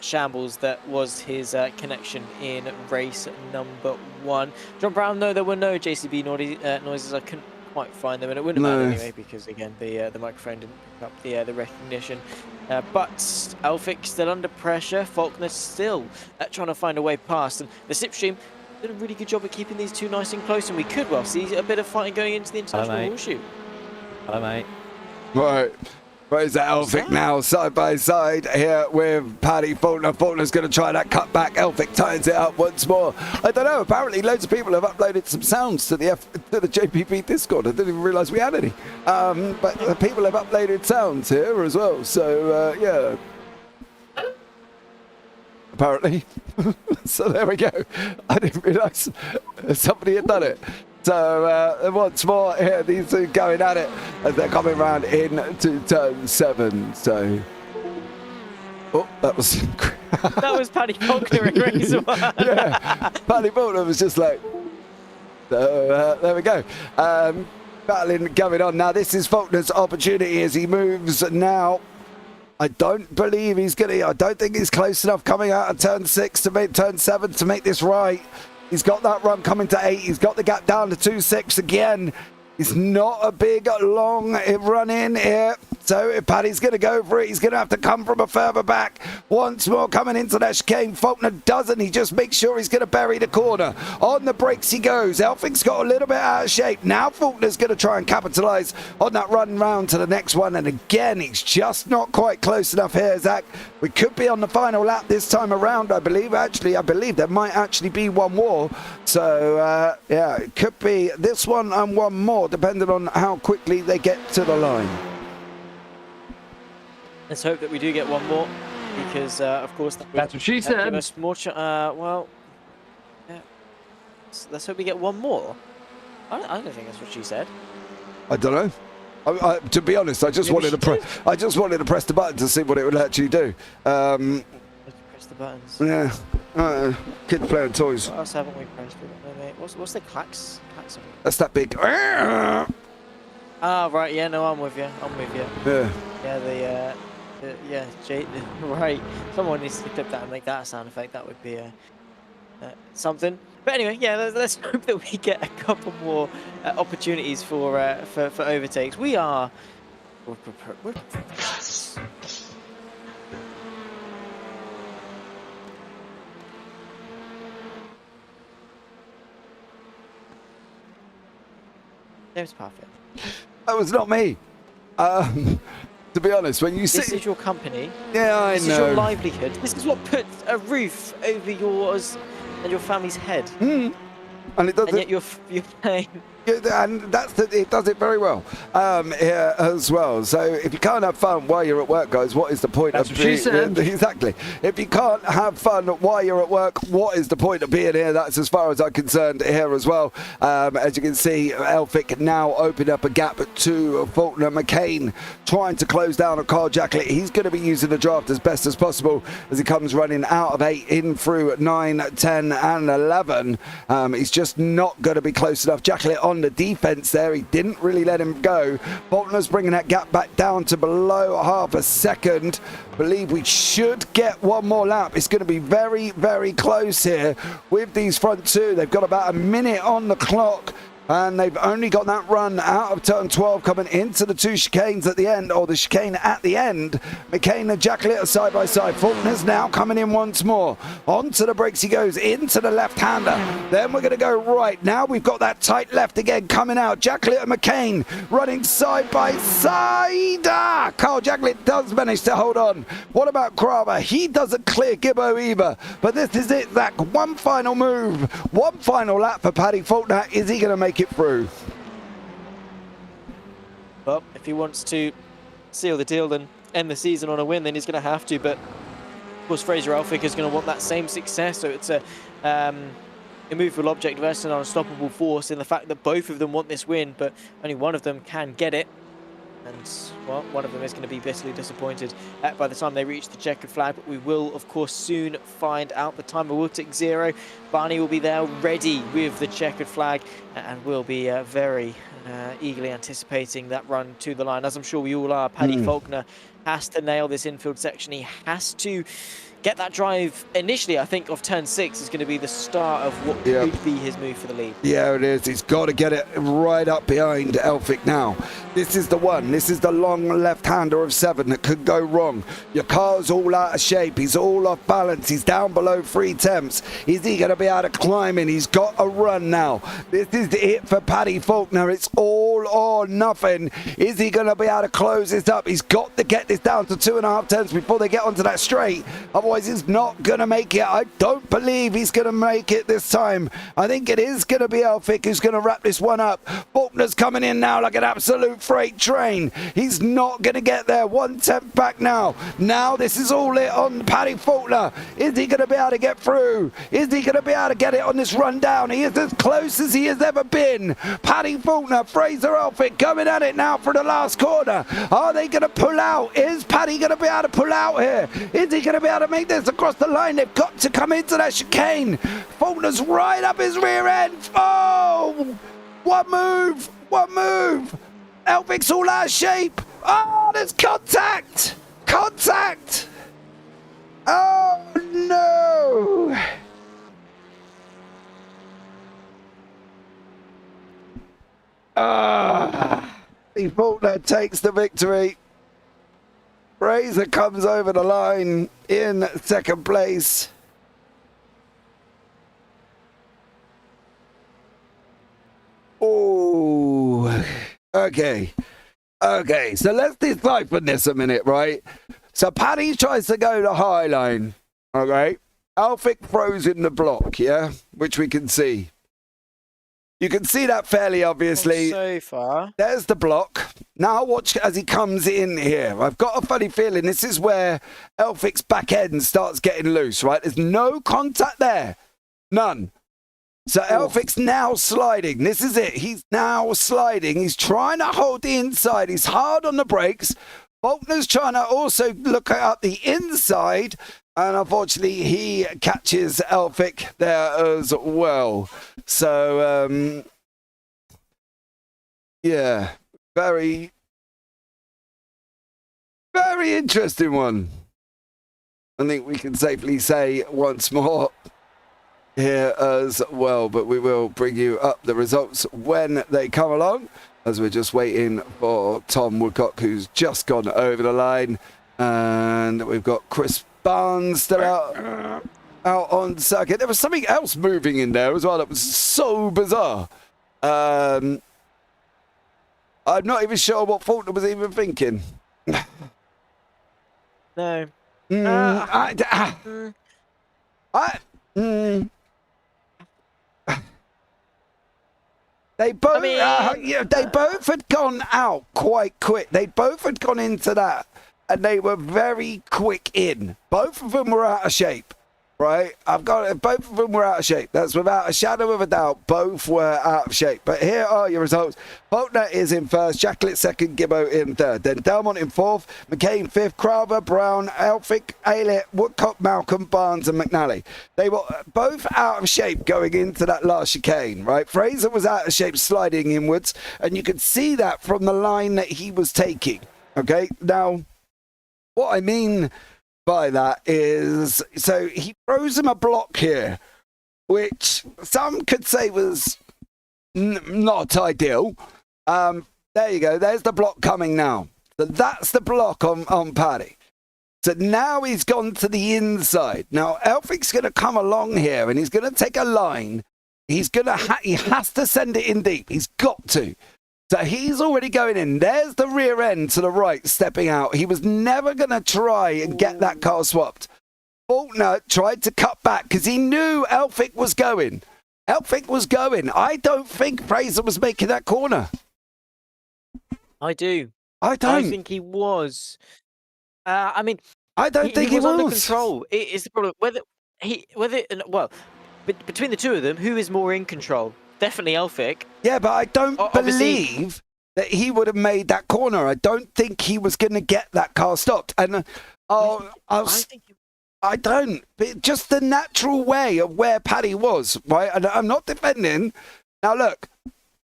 [SPEAKER 6] shambles that was his connection in race number 1. John Brown, no, there were no JCB noises. I couldn't quite find them, and it wouldn't have mattered anyway because, again, the microphone didn't pick up the recognition. But Elphick still under pressure. Faulkner still trying to find a way past, and the slipstream did a really good job of keeping these two nice and close, and we could well see a bit of fighting going into the international horseshoe.
[SPEAKER 5] Hello, mate.
[SPEAKER 2] Right. Where's that Elphick now, side by side here with Paddy Faulkner. Faulkner's going to try that cut back. Elphick ties it up once more. I don't know, apparently loads of people have uploaded some sounds to the JPB Discord. I didn't even realise we had any. But people have uploaded sounds here as well, so yeah. apparently. So there we go. I didn't realise somebody had done it. So once more here, these two going at it as they're coming round into turn 7. So, oh, that was
[SPEAKER 6] That was Paddy Faulkner in race 1.
[SPEAKER 2] yeah, Paddy Faulkner was just like. So there we go. Battling going on now. This is Faulkner's opportunity as he moves now. I don't believe he's gonna. I don't think he's close enough coming out of turn 6 to make turn 7 to make this right. He's got that run coming to 8. He's got the gap down to 2.6 again. It's not a big, long run in here. So if Paddy's going to go for it, he's going to have to come from a further back. Once more coming into that chicane. Faulkner doesn't. He just makes sure he's going to bury the corner. On the brakes he goes. Elphic's got a little bit out of shape. Now Faulkner's going to try and capitalise on that run round to the next one. And again, he's just not quite close enough here, Zach. We could be on the final lap this time around, I believe. Actually, I believe there might actually be one more. So, yeah, it could be this one and one more, depending on how quickly they get to the line.
[SPEAKER 6] Let's hope that we do get one more, because of course
[SPEAKER 5] That's what she said.
[SPEAKER 6] Give us more well, yeah. Let's hope we get one more. I don't think that's what she said.
[SPEAKER 2] I don't know. To be honest, I just wanted to press the button to see what it would actually do.
[SPEAKER 6] Let's press the buttons.
[SPEAKER 2] Yeah, kids playing toys.
[SPEAKER 6] What else haven't we pressed? What's the clacks?
[SPEAKER 2] That's that big.
[SPEAKER 6] Ah, right. Yeah, no, I'm with you.
[SPEAKER 2] Yeah.
[SPEAKER 6] Yeah, right. Someone needs to clip that and make that a sound effect. That would be something. But anyway, yeah, let's hope that we get a couple more opportunities for overtakes. We are. James Parfitt.
[SPEAKER 2] That was not me. To be honest, when you see...
[SPEAKER 6] This is your company.
[SPEAKER 2] Yeah, I know.
[SPEAKER 6] This is your livelihood. This is what puts a roof over yours and your family's head.
[SPEAKER 2] And it doesn't...
[SPEAKER 6] And yet you're paying...
[SPEAKER 2] Yeah, and it does it very well here as well. So if you can't have fun while you're at work, guys, what is the point
[SPEAKER 5] That's
[SPEAKER 2] of
[SPEAKER 5] what she said.
[SPEAKER 2] Exactly. If you can't have fun while you're at work, what is the point of being here? That's as far as I'm concerned here as well. As you can see, Elphick now opened up a gap to Faulkner. McCain trying to close down on Carl Jacklett. He's going to be using the draft as best as possible as he comes running out of 8 in through 9, 10 and 11. He's just not going to be close enough. Jacklett on the defense there, he didn't really let him go. Faulkner's bringing that gap back down to below half a second. Believe we should get one more lap. It's going to be very, very close here with these front two. They've got about a minute on the clock, and they've only got that run out of turn 12 coming into the 2 chicanes at the end, or the chicane at the end. McCain and Jacklett are side by side. Faulkner's now coming in once more. Onto the brakes he goes, into the left-hander. Then we're going to go right. Now we've got that tight left again coming out. Jacklett and McCain running side by side. Carl Jacklett does manage to hold on. What about Kramer? He doesn't clear Gibbo either. But this is it, Zach. One final move. One final lap for Paddy Faulkner. Is he going to make it through?
[SPEAKER 6] Well, if he wants to seal the deal and end the season on a win, then he's going to have to. But of course, Fraser Elphick is going to want that same success. So it's a immovable object versus an unstoppable force in the fact that both of them want this win, but only one of them can get it. And, well, one of them is going to be bitterly disappointed by the time they reach the checkered flag. But we will, of course, soon find out. The timer will tick 0. Barney will be there ready with the checkered flag and will be very eagerly anticipating that run to the line. As I'm sure we all are, Paddy Faulkner has to nail this infield section. He has to get that drive initially. I think of turn 6 is going to be the start of what could be his move for the lead. Yeah, it is. He's got to get it right up behind Elphick now. This is the one. This is the long left-hander of 7 that could go wrong. Your car's all out of shape. He's all off balance. He's down below 3 temps. Is he going to be able to climb in? He's got a run now. This is it for Paddy Faulkner. It's all or nothing. Is he going to be able to close this up? He's got to get this down to 2.5 temps before they get onto that straight. Otherwise,
[SPEAKER 2] Otherwise, he's not going to make it. I don't believe he's going to make it this time. I think it is going to be Elphick who's going to wrap this one up. Faulkner's coming in now like an absolute freight train. He's not going to get there. 1/10 back now. Now this is all it on Paddy Faulkner. Is he going to be able to get through? Is he going to be able to get it on this rundown? He is as close as he has ever been. Paddy Faulkner, Fraser Elphick coming at it now for the last corner. Are they going to pull out? Is Paddy going to be able to pull out here? Is he going to be able to make this across the line? They've got to come into that chicane. Faulkner's right up his rear end. Oh, one move. Elphick's all out of shape. Oh, there's contact. Oh, no. Faulkner takes the victory. Fraser comes over the line in second place. Oh, okay, so let's decipher this a minute, right? So Paddy tries to go the high line, okay? Elphick throws in the block, yeah? Which we can see. You can see that fairly obviously.
[SPEAKER 6] So far.
[SPEAKER 2] There's the block. Now watch as he comes in here. I've got a funny feeling this is where Elphick's back end starts getting loose, right? There's no contact there. None. So Elphick's now sliding. This is it. He's now sliding. He's trying to hold the inside. He's hard on the brakes. Faulkner's trying to also look at the inside. And unfortunately, he catches Elphick there as well. So, yeah, very, very interesting one. I think we can safely say once more here as well, but we will bring you up the results when they come along, as we're just waiting for Tom Woodcock, who's just gone over the line. And we've got Chris Barnes still out on circuit. There was something else moving in there as well that was so bizarre. I'm not even sure what Faulkner was even thinking.
[SPEAKER 6] No.
[SPEAKER 2] They both, they both had gone out quite quick. They both had gone into that, and they were very quick in. Both of them were out of shape, right? Both of them were out of shape. That's without a shadow of a doubt. Both were out of shape. But here are your results. Faulkner is in first, Jacklett second, Gibbo in third. Then Delmont in fourth, McCain fifth, Crowther, Brown, Elphick, Aylett, Woodcock, Malcolm, Barnes and McNally. They were both out of shape going into that last chicane, right? Fraser was out of shape sliding inwards, and you could see that from the line that he was taking, okay? Now, what I mean by that is, so he throws him a block here, which some could say was not ideal. There you go. There's the block coming now. So that's the block on Paddy. So now he's gone to the inside. Now Elphick's going to come along here and he's going to take a line. He's going to he has to send it in deep. He's got to. So he's already going in. There's the rear end to the right, stepping out. He was never going to try and get that car swapped. Faulkner tried to cut back because he knew Elphick was going. Elphick was going. I don't think Fraser was making that corner.
[SPEAKER 6] I do.
[SPEAKER 2] I don't.
[SPEAKER 6] I think he was. I mean,
[SPEAKER 2] I don't think he was
[SPEAKER 6] under control. It is the problem. Between the two of them, who is more in control? Definitely Elphick.
[SPEAKER 2] Yeah, but I don't believe that he would have made that corner. I don't think he was going to get that car stopped. And I don't. But just the natural way of where Paddy was, right? And I'm not defending. Now, look.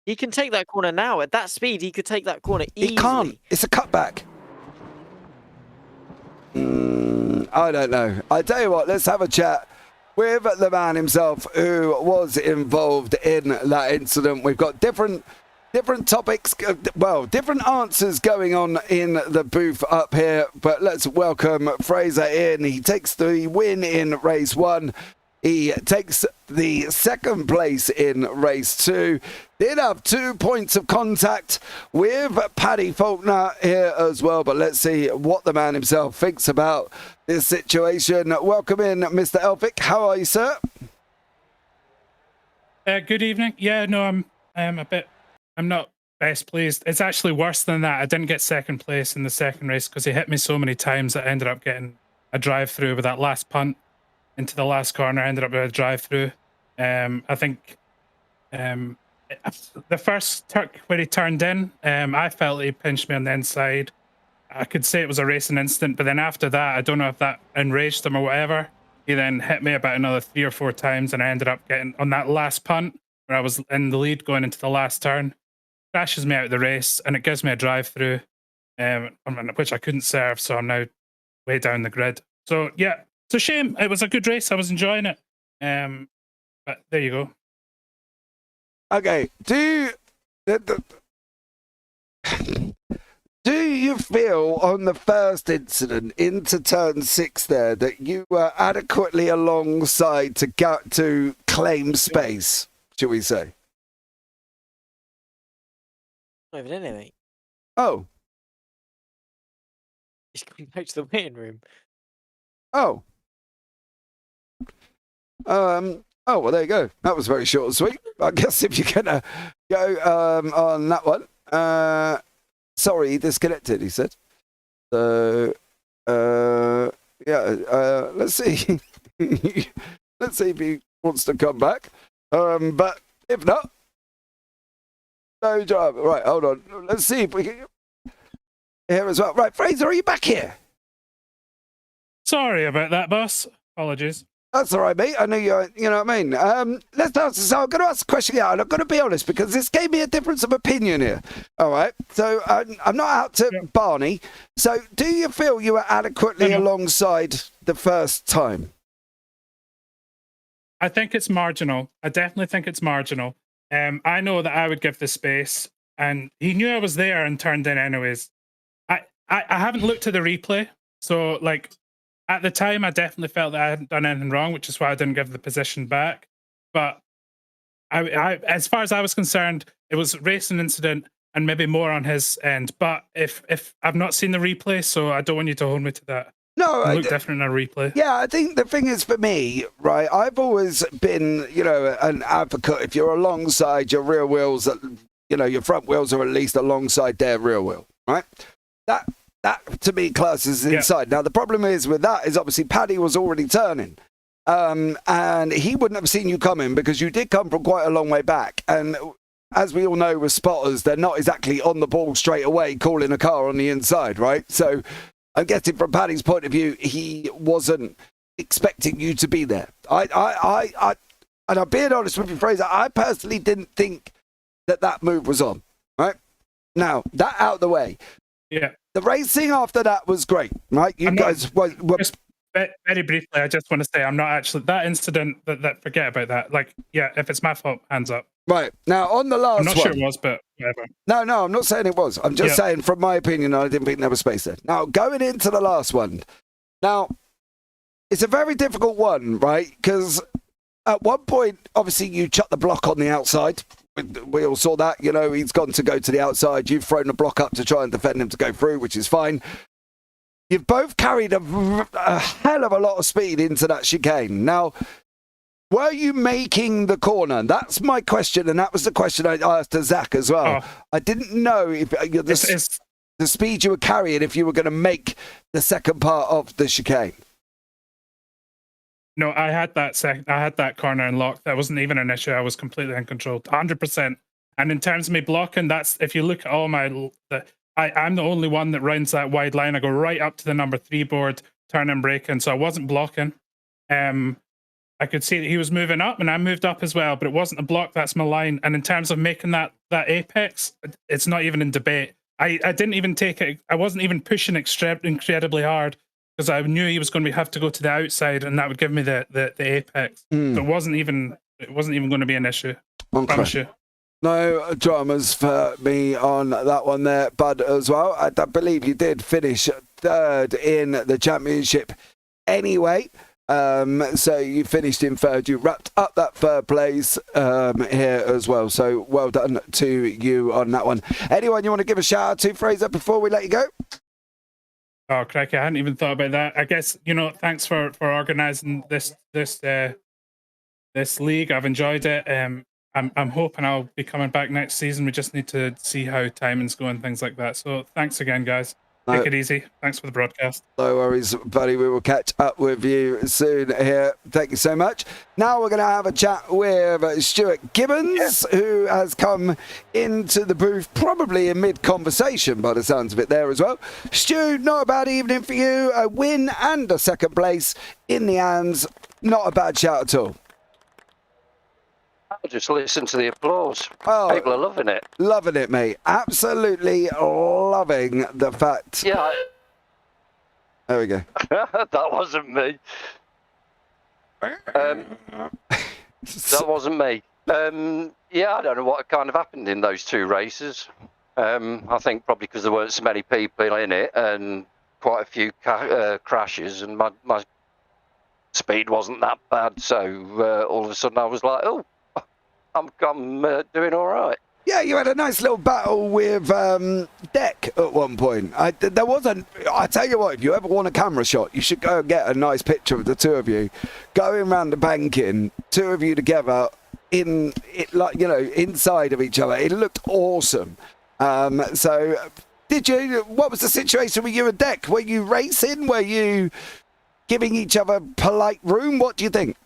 [SPEAKER 6] He can take that corner now. At that speed, he could take that corner easily.
[SPEAKER 2] He can't. It's a cutback. I don't know. I tell you what, let's have a chat with the man himself who was involved in that incident. We've got different topics, different answers going on in the booth up here, but let's welcome Fraser in. He takes the win in race one. He takes the second place in race 2. Did have 2 points of contact with Paddy Faulkner here as well, but let's see what the man himself thinks about this situation. Welcome in, Mr. Elphick. How are you, sir?
[SPEAKER 8] Good evening. Yeah, no, I'm not best pleased. It's actually worse than that. I didn't get second place in the second race because he hit me so many times that I ended up getting a drive-through with that last punt into the last corner. I ended up with a drive-through. I think the first Turk where he turned in, I felt he pinched me on the inside. I could say it was a racing incident, but then after that, I don't know if that enraged him or whatever. He then hit me about another 3 or 4 times, and I ended up getting on that last punt where I was in the lead going into the last turn. Crashes me out of the race, and it gives me a drive-through, which I couldn't serve, so I'm now way down the grid. So yeah, it's a shame. It was a good race. I was enjoying it. But there you go.
[SPEAKER 2] Okay. Do you feel on the first incident into turn 6 there that you were adequately alongside to claim space, shall we say?
[SPEAKER 6] Not even anything.
[SPEAKER 2] Oh.
[SPEAKER 6] He's going back to the waiting room.
[SPEAKER 2] Oh. Oh, well, there you go. That was very short and sweet. I guess if you're going to go on that one. Sorry, disconnected, he said. So, yeah, let's see. Let's see if he wants to come back. But if not, no drama. Right, hold on. Let's see if we can here as well. Right, Fraser, are you back here?
[SPEAKER 8] Sorry about that, boss. Apologies.
[SPEAKER 2] That's all right, mate. I know you know what I mean. Let's answer. So I'm going to ask a question here, and I'm going to be honest because this gave me a difference of opinion here. All right. So I'm not out to Barney. So do you feel you were adequately alongside the first time?
[SPEAKER 8] I think it's marginal. I definitely think it's marginal. I know that I would give the space, and he knew I was there and turned in anyways. I haven't looked at the replay, so like. At the time, I definitely felt that I hadn't done anything wrong, which is why I didn't give the position back. But I, as far as I was concerned, it was a racing incident and maybe more on his end. But if I've not seen the replay, so I don't want you to hold me to that.
[SPEAKER 2] No,
[SPEAKER 8] look different in a replay.
[SPEAKER 2] Yeah, I think the thing is for me, right, I've always been, an advocate. If you're alongside your rear wheels, your front wheels are at least alongside their rear wheel, right? That to me classes inside. Now the problem is with that is obviously Paddy was already turning, and he wouldn't have seen you coming because you did come from quite a long way back. And as we all know with spotters, they're not exactly on the ball straight away calling a car on the inside, right? So I'm guessing from Paddy's point of view, he wasn't expecting you to be there. And I'm being honest with you, Fraser, I personally didn't think that move was on, right? Now, that out of the way.
[SPEAKER 8] Yeah.
[SPEAKER 2] The racing after that was great, right? You guys were...
[SPEAKER 8] Just very briefly, I just want to say I'm not actually... That incident, that forget about that. Like, yeah, if it's my fault, hands up.
[SPEAKER 2] Right. Now, on the last one...
[SPEAKER 8] I'm not sure it was, but whatever.
[SPEAKER 2] No, I'm not saying it was. I'm just saying, from my opinion, I didn't think there was space there. Now, going into the last one. Now, it's a very difficult one, right? Because at one point, obviously, you chucked the block on the outside. We all saw that, he's gone to go to the outside. You've thrown the block up to try and defend him to go through, which is fine. You've both carried a hell of a lot of speed into that chicane. Now, were you making the corner? That's my question, and that was the question I asked to Zach as well. Oh. I didn't know if the speed you were carrying, if you were going to make the second part of the chicane.
[SPEAKER 8] No, I had that corner unlocked. That wasn't even an issue. I was completely in control, 100%. And in terms of me blocking, that's if you look at all I'm the only one that rounds that wide line. I go right up to the number 3 board, turn and braking. So I wasn't blocking. I could see that he was moving up, and I moved up as well. But it wasn't a block. That's my line. And in terms of making that apex, it's not even in debate. I didn't even take it. I wasn't even pushing incredibly hard. Because I knew he was going to have to go to the outside, and that would give me the apex. So it wasn't even going to be an issue. I promise you.
[SPEAKER 2] No dramas for me on that one there, Bud, as well. I believe you did finish third in the championship anyway. So you finished in third. You wrapped up that third place here as well. So well done to you on that one. Anyone you want to give a shout out to, Fraser, before we let you go?
[SPEAKER 8] Oh, crikey, I hadn't even thought about that. I guess, thanks for organising this league. I've enjoyed it. I'm hoping I'll be coming back next season. We just need to see how timings go and things like that. So thanks again, guys. Take it easy. Thanks for the broadcast.
[SPEAKER 2] No worries, buddy. We will catch up with you soon here. Thank you so much. Now we're going to have a chat with Stuart Gibbons, who has come into the booth probably in mid-conversation by the sounds of it there as well. Stu, not a bad evening for you. A win and a second place in the hands. Not a bad shout at all.
[SPEAKER 9] I'll just listen to the applause.
[SPEAKER 2] Oh,
[SPEAKER 9] people are loving it.
[SPEAKER 2] Loving it, mate. Absolutely loving the fact.
[SPEAKER 9] Yeah.
[SPEAKER 2] There we go.
[SPEAKER 9] That wasn't me. That wasn't me. Yeah, I don't know what kind of happened in those two races. I think probably because there weren't so many people in it and quite a few crashes, and my speed wasn't that bad. So all of a sudden I was like, oh, I'm doing all right.
[SPEAKER 2] Yeah, you had a nice little battle with Deck at one point. I tell you what, if you ever want a camera shot, you should go and get a nice picture of the two of you going around the banking, two of you together inside of each other. It looked awesome. So, what was the situation with you and Deck? Were you racing? Were you giving each other polite room? What do you think?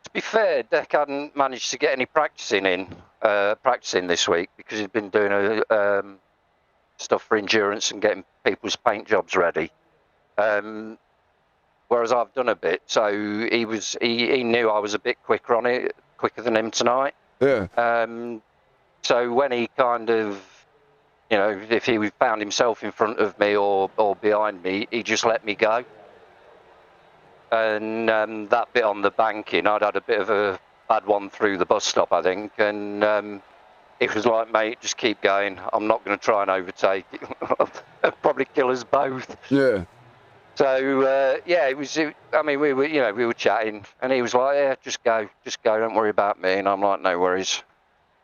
[SPEAKER 9] To be fair, Deck hadn't managed to get any practicing this week because he's been doing stuff for endurance and getting people's paint jobs ready. Whereas I've done a bit, so he knew I was a bit quicker than him tonight.
[SPEAKER 2] Yeah.
[SPEAKER 9] So when he kind of, if he found himself in front of me or behind me, he just let me go. And that bit on the banking, I'd had a bit of a bad one through the bus stop, I think, and it was like, mate, just keep going. I'm not going to try and overtake it. It'll probably kill us both.
[SPEAKER 2] Yeah.
[SPEAKER 9] So it was. I mean, we were chatting, and he was like, "Yeah, just go, don't worry about me." And I'm like, "No worries."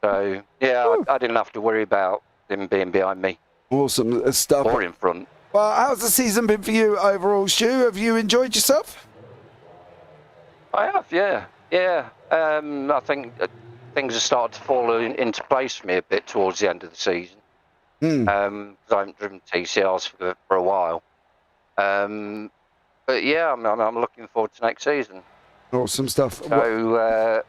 [SPEAKER 9] So yeah, I didn't have to worry about him being behind me.
[SPEAKER 2] Awesome stuff.
[SPEAKER 9] Or in front.
[SPEAKER 2] Well, how's the season been for you overall, Stu? Have you enjoyed yourself?
[SPEAKER 9] I have, yeah. I think things have started to fall into place for me a bit towards the end of the season. Because I haven't driven TCRs for a while. But yeah, I'm looking forward to next season.
[SPEAKER 2] Awesome stuff.
[SPEAKER 9] So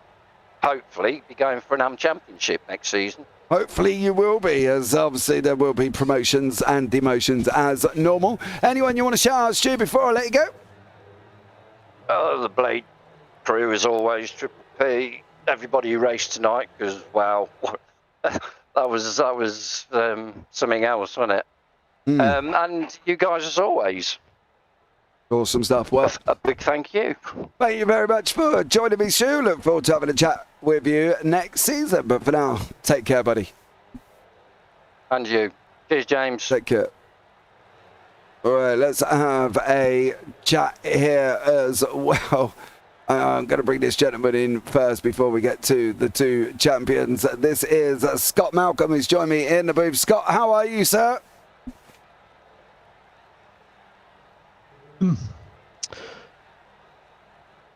[SPEAKER 9] hopefully be going for an AM Championship next season.
[SPEAKER 2] Hopefully you will be, as obviously there will be promotions and demotions as normal. Anyone you want to shout out, Stu, before I let you go?
[SPEAKER 9] Oh, the Blade crew as always, Triple P, everybody who raced tonight, because wow, that was something else, wasn't it? And you guys as always.
[SPEAKER 2] Awesome stuff. Well,
[SPEAKER 9] a big thank you.
[SPEAKER 2] Thank you very much for joining me, Stu. Look forward to having a chat with you next season. But for now, take care, buddy.
[SPEAKER 9] And you. Cheers, James.
[SPEAKER 2] Take care. All right, let's have a chat here as well. I'm going to bring this gentleman in first before we get to the two champions. This is Scott Malcolm, who's joined me in the booth. Scott, how are you, sir?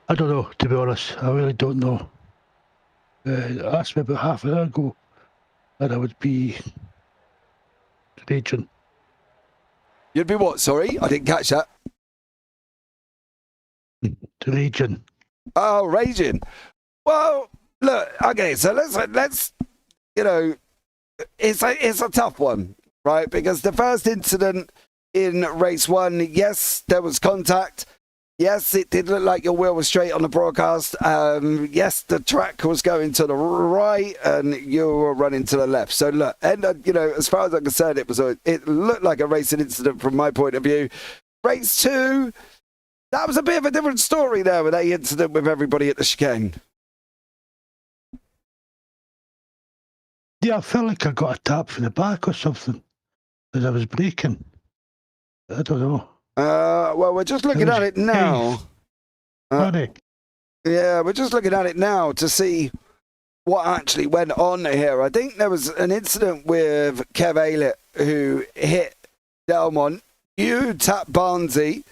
[SPEAKER 10] I don't know, to be honest. I really don't know. Asked me about half an hour ago, and I would be raging.
[SPEAKER 2] You'd be what? Sorry, I didn't catch that.
[SPEAKER 10] Raging.
[SPEAKER 2] Oh, raging. Well, look. Okay, so let's. It's a tough one, right? Because the first incident in race one, yes, there was contact. Yes, it did look like your wheel was straight on the broadcast. Yes, the track was going to the right and you were running to the left. So look, and as far as I'm concerned, it looked like a racing incident from my point of view. Race two, that was a bit of a different story there with that incident with everybody at the chicane.
[SPEAKER 10] Yeah, I felt like I got a tap from the back or something as I was braking. I don't know.
[SPEAKER 2] Well, we're just looking at it now. Yeah, we're just looking at it now to see what actually went on here. I think there was an incident with Kev Aylett who hit Delmont. You tapped Barnsey.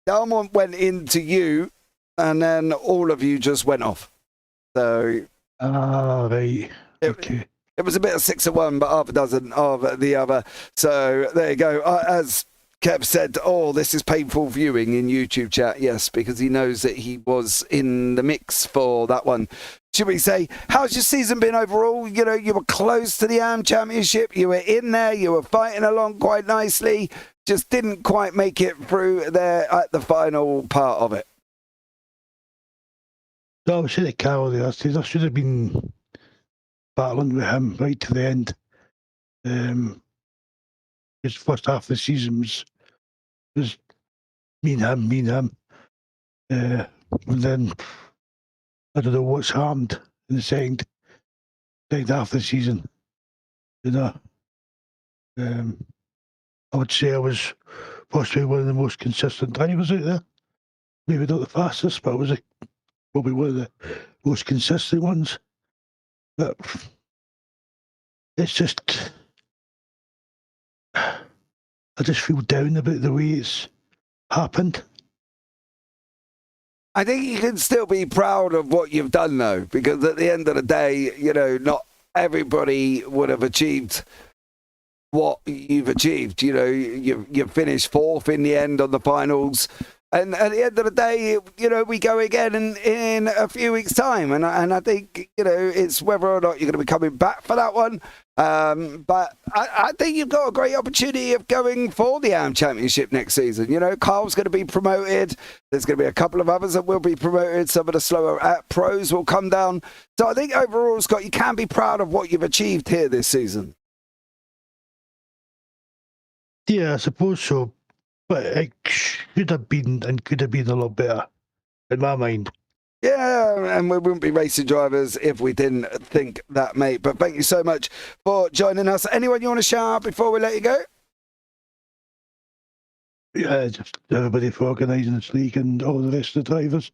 [SPEAKER 2] Delmont went into you, and then all of you just went off. So,
[SPEAKER 10] right. Okay.
[SPEAKER 2] It was a bit of 6 of one, but half a dozen of the other. So there you go. As Kev said, this is painful viewing in YouTube chat. Yes, because he knows that he was in the mix for that one. Should we say, how's your season been overall? You know, you were close to the AM Championship. You were in there. You were fighting along quite nicely. Just didn't quite make it through there at the final part of it.
[SPEAKER 10] No, I was at Carol there. I should have been battling with him right to the end. His first half of the season was me and him. And then I don't know what's happened in the second half of the season. You know, I would say I was possibly one of the most consistent drivers out there. Maybe not the fastest, but I was probably one of the most consistent ones. But it's just, I just feel down about the way it's happened.
[SPEAKER 2] I think you can still be proud of what you've done, though, because at the end of the day, you know, not everybody would have achieved what you've achieved. You know, you finished 4th in the end on the finals. And at the end of the day, you know, we go again in a few weeks' time. And I think, you know, it's whether or not you're going to be coming back for that one. But I think you've got a great opportunity of going for the AM Championship next season. You know, Carl's going to be promoted. There's going to be a couple of others that will be promoted. Some of the slower pros will come down. So I think overall, Scott, you can be proud of what you've achieved here this season.
[SPEAKER 10] Yeah, I suppose so. But it should have been and could have been a lot better, in my mind.
[SPEAKER 2] Yeah, and we wouldn't be racing drivers if we didn't think that, mate. But thank you so much for joining us. Anyone you want to shout out before we let you go?
[SPEAKER 10] Yeah, just everybody for organising this league and all the rest of the drivers.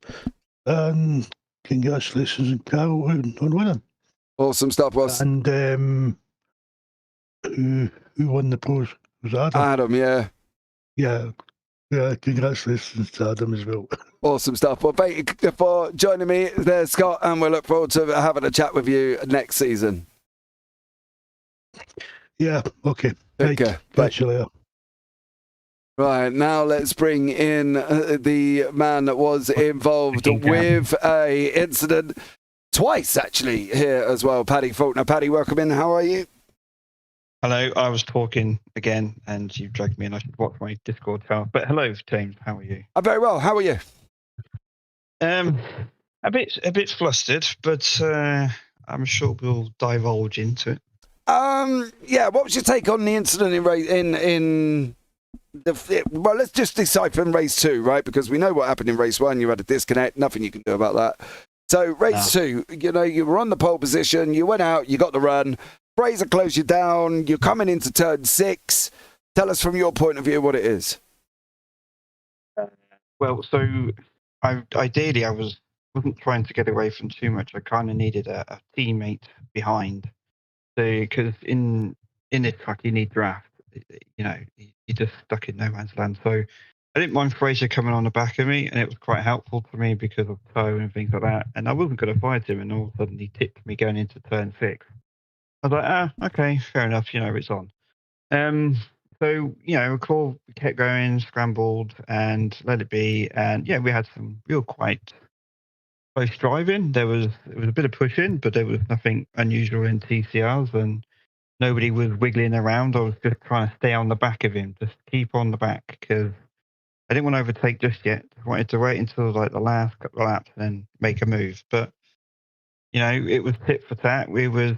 [SPEAKER 10] And congratulations on Carol on winning.
[SPEAKER 2] Awesome stuff, boss.
[SPEAKER 10] And who won the pros? Was Adam?
[SPEAKER 2] Adam, yeah.
[SPEAKER 10] Yeah, congratulations to Adam as well.
[SPEAKER 2] Awesome stuff. Well, thank you for joining me there, Scott, and we look forward to having a chat with you next season.
[SPEAKER 10] Yeah, okay.
[SPEAKER 2] Okay.
[SPEAKER 10] Catch you later.
[SPEAKER 2] Right, now let's bring in the man that was involved with a incident twice, actually, here as well, Paddy Faulkner. Paddy, welcome in. How are you?
[SPEAKER 11] Hello, I was talking again and you dragged me and I should watch my Discord channel. But hello, James, how are you?
[SPEAKER 2] I'm very well. How are you?
[SPEAKER 11] A bit flustered, but I'm sure we'll divulge into it.
[SPEAKER 2] Yeah, what was your take on the incident in well, let's just decipher in race 2, right? Because we know what happened in race 1. You had a disconnect, nothing you can do about that. So race 2, you know, you were on the pole position, you went out, you got the run. Fraser closed you down. You're coming into turn 6. Tell us from your point of view what it is.
[SPEAKER 11] Well, so ideally I wasn't trying to get away from too much. I kind of needed a teammate behind. So because in this track you need draft. You know, you're just stuck in no man's land. So I didn't mind Fraser coming on the back of me, and it was quite helpful to me because of toe and things like that. And I wasn't going to fight him, and all of a sudden he tipped me going into turn 6. I was like, okay, fair enough, you know, it's on. So, you know, we kept going, scrambled, and let it be. And yeah, we had some real quite close driving. It was a bit of pushing, but there was nothing unusual in TCRs, and nobody was wiggling around. I was just trying to stay on the back of him, just keep on the back, because I didn't want to overtake just yet. I wanted to wait until like the last couple of laps and then make a move. But, you know, it was tit for tat. We was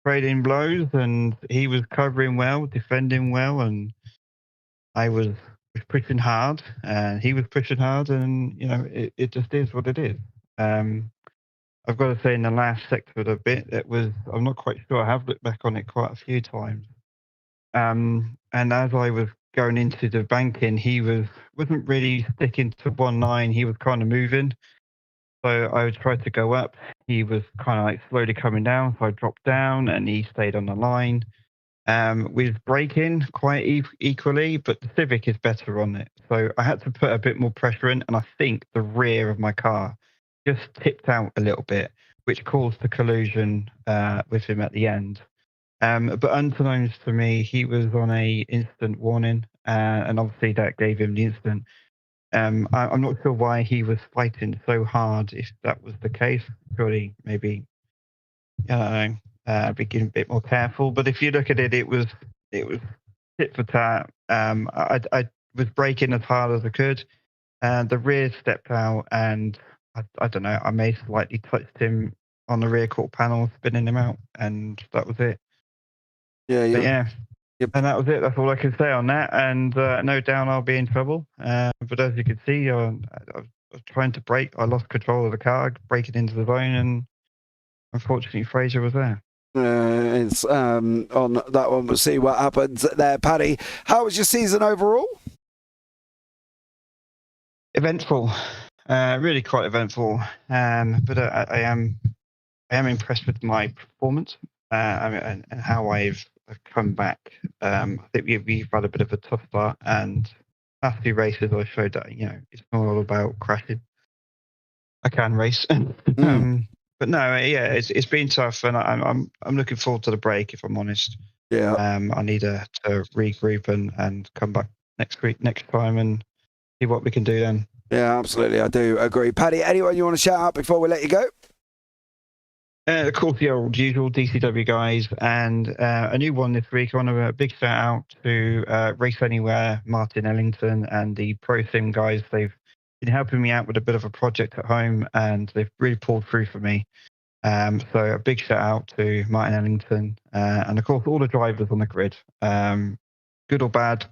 [SPEAKER 11] trading blows, and he was covering well, defending well, and I was pushing hard, and he was pushing hard, and you know it just is what it is. I've got to say, in the last sector of the bit, I'm not quite sure. I have looked back on it quite a few times, and as I was going into the banking, he wasn't really sticking to one line. He was kind of moving. So I tried to go up. He was kind of like slowly coming down. So I dropped down and he stayed on the line. With braking quite equally, but the Civic is better on it. So I had to put a bit more pressure in. And I think the rear of my car just tipped out a little bit, which caused the collision with him at the end. But unbeknownst to me, he was on a instant warning. And obviously that gave him the instant. I'm not sure why he was fighting so hard. If that was the case, surely maybe I don't know, be getting a bit more careful. But if you look at it, it was tit for tat. I was braking as hard as I could, and the rear stepped out, and I don't know. I may slightly touched him on the rear quarter panel, spinning him out, and that was it. Yeah. Yep. And that was it. That's all I can say on that. And no doubt I'll be in trouble. But as you can see, I was trying to brake. I lost control of the car, braking into the zone, and unfortunately Fraser was there.
[SPEAKER 2] It's on that one. We'll see what happens there. Paddy, how was your season overall?
[SPEAKER 11] Eventful. Really quite eventful. But I am impressed with my performance and how I've come back. I think we've had a bit of a tough start, and last few races I showed that it's not all about crashing. I can race, but no, it's been tough, and I'm looking forward to the break. If I'm honest, I need to regroup and come back next time and see what we can do then.
[SPEAKER 2] Yeah, absolutely, I do agree. Paddy, anyone you want to shout out before we let you go?
[SPEAKER 11] Of course, the old usual DCW guys, and a new one this week. I want a big shout out to Race Anywhere, Martin Ellington, and the Pro Sim guys. They've been helping me out with a bit of a project at home, and they've really pulled through for me. So a big shout out to Martin Ellington, and of course all the drivers on the grid. Good or bad,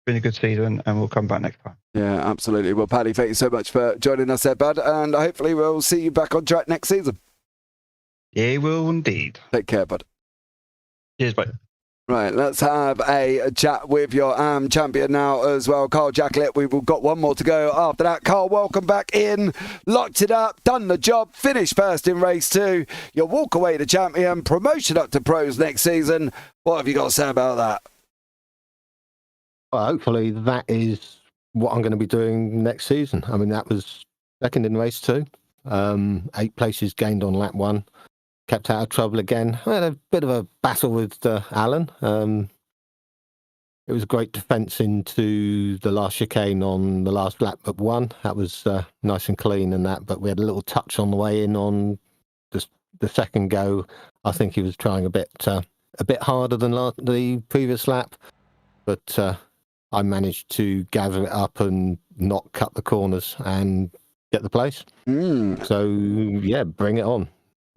[SPEAKER 11] been a good season, and we'll come back next time.
[SPEAKER 2] Yeah, absolutely. Well, Paddy, thank you so much for joining us there, bud, and hopefully we'll see you back on track next season.
[SPEAKER 11] Yeah, will indeed.
[SPEAKER 2] Take care, bud.
[SPEAKER 11] Cheers, bye.
[SPEAKER 2] Right, let's have a chat with your champion now as well, Carl Jacklett. We've got one more to go after that. Carl, welcome back in. Locked it up, done the job, finished first in race 2. You'll walk away the champion, promotion up to pros next season. What have you got to say about that?
[SPEAKER 7] Well, hopefully that is what I'm going to be doing next season. I mean, that was second in race 2. 8 places gained on lap 1. Kept out of trouble again. I had a bit of a battle with Alan. It was a great defence into the last chicane on the last lap of 1. That was nice and clean and that, but we had a little touch on the way in on the second go. I think he was trying a bit harder than the previous lap, but I managed to gather it up and not cut the corners and get the place. So, yeah, bring it on.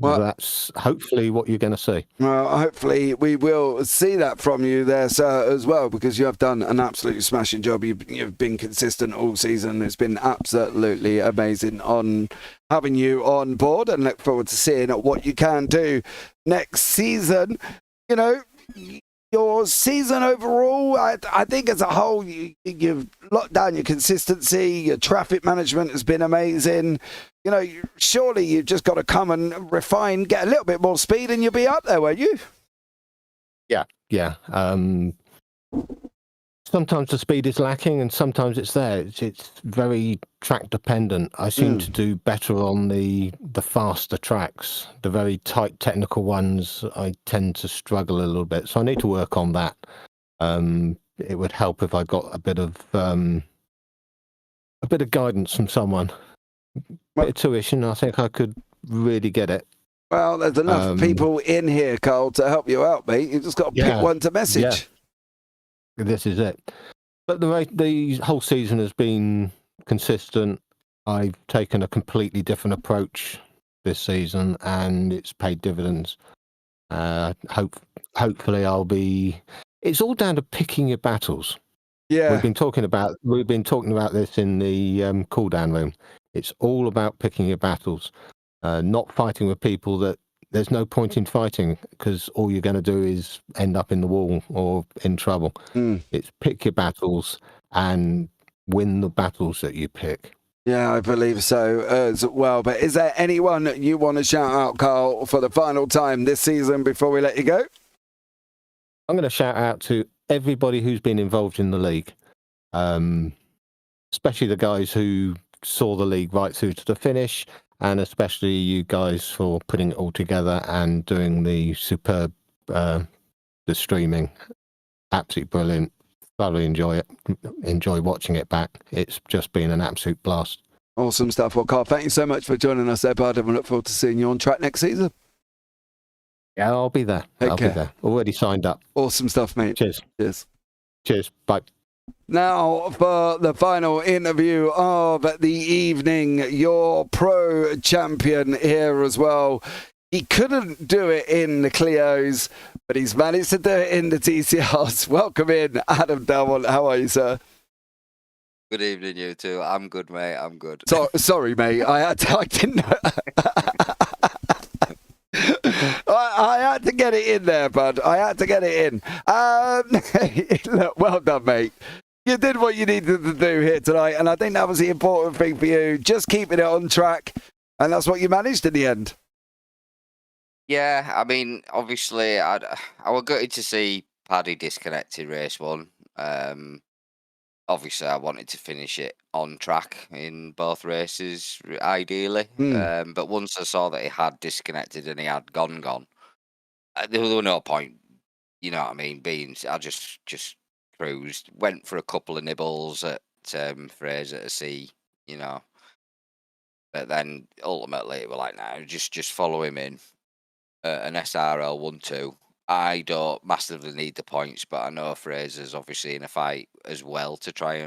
[SPEAKER 7] Well, that's hopefully what you're going to see.
[SPEAKER 2] Well, hopefully we will see that from you there, sir, as well, because you have done an absolutely smashing job. You've been consistent all season. It's been absolutely amazing on having you on board, and look forward to seeing what you can do next season. Your season overall, I think as a whole, you've locked down your consistency. Your traffic management has been amazing. Surely you've just got to come and refine, get a little bit more speed, and you'll be up there, won't you?
[SPEAKER 7] Yeah. Sometimes the speed is lacking, and sometimes it's there. It's very track dependent. I seem to do better on the faster tracks. The very tight technical ones, I tend to struggle a little bit. So I need to work on that. It would help if I got a bit of guidance from someone. A bit of tuition, I think I could really get it.
[SPEAKER 2] Well, there's enough people in here, Carl, to help you out, mate. You've just got to pick one to message.
[SPEAKER 7] Yeah. This is it. But the whole season has been consistent. I've taken a completely different approach this season, and it's paid dividends. Hopefully I'll be... It's all down to picking your battles.
[SPEAKER 2] Yeah.
[SPEAKER 7] We've been talking about this in the cool down room. It's all about picking your battles, not fighting with people that there's no point in fighting because all you're going to do is end up in the wall or in trouble. It's pick your battles and win the battles that you pick.
[SPEAKER 2] Yeah, I believe so as well. But is there anyone you want to shout out, Carl, for the final time this season before we let you go?
[SPEAKER 7] I'm going to shout out to everybody who's been involved in the league, especially the guys who saw the league right through to the finish, and especially you guys for putting it all together and doing the superb, the streaming. Absolutely brilliant. Thoroughly enjoy it. Enjoy watching it back. It's just been an absolute blast.
[SPEAKER 2] Awesome stuff. Well, Carl, thank you so much for joining us there, bud, and we look forward to seeing you on track next season.
[SPEAKER 7] Yeah, I'll be there. I'll be there. Already signed up.
[SPEAKER 2] Awesome stuff, mate.
[SPEAKER 7] Cheers.
[SPEAKER 2] Cheers.
[SPEAKER 7] Cheers. Bye.
[SPEAKER 2] Now for the final interview of the evening, your pro champion here as well. He couldn't do it in the Clios, but he's managed to do it in the TCRs. Welcome in, Adam Delmont. How are you, sir?
[SPEAKER 12] Good evening, you two. I'm good, mate. I'm good.
[SPEAKER 2] Sorry, mate. I didn't know. I had to get it in there, bud. I had to get it in. Look, well done, mate. You did what you needed to do here tonight, and I think that was the important thing for you. Just keeping it on track, and that's what you managed in the end.
[SPEAKER 12] Yeah, I mean, obviously, I was gutted to see Paddy disconnected race one. Obviously, I wanted to finish it on track in both races, ideally. But once I saw that he had disconnected and he had gone, there was no point, you know what I mean, I just cruised, went for a couple of nibbles at Fraser to see, you know. But then, ultimately, it was like, no, just follow him in. An SRL 1-2. I don't massively need the points, but I know Fraser's obviously in a fight as well to try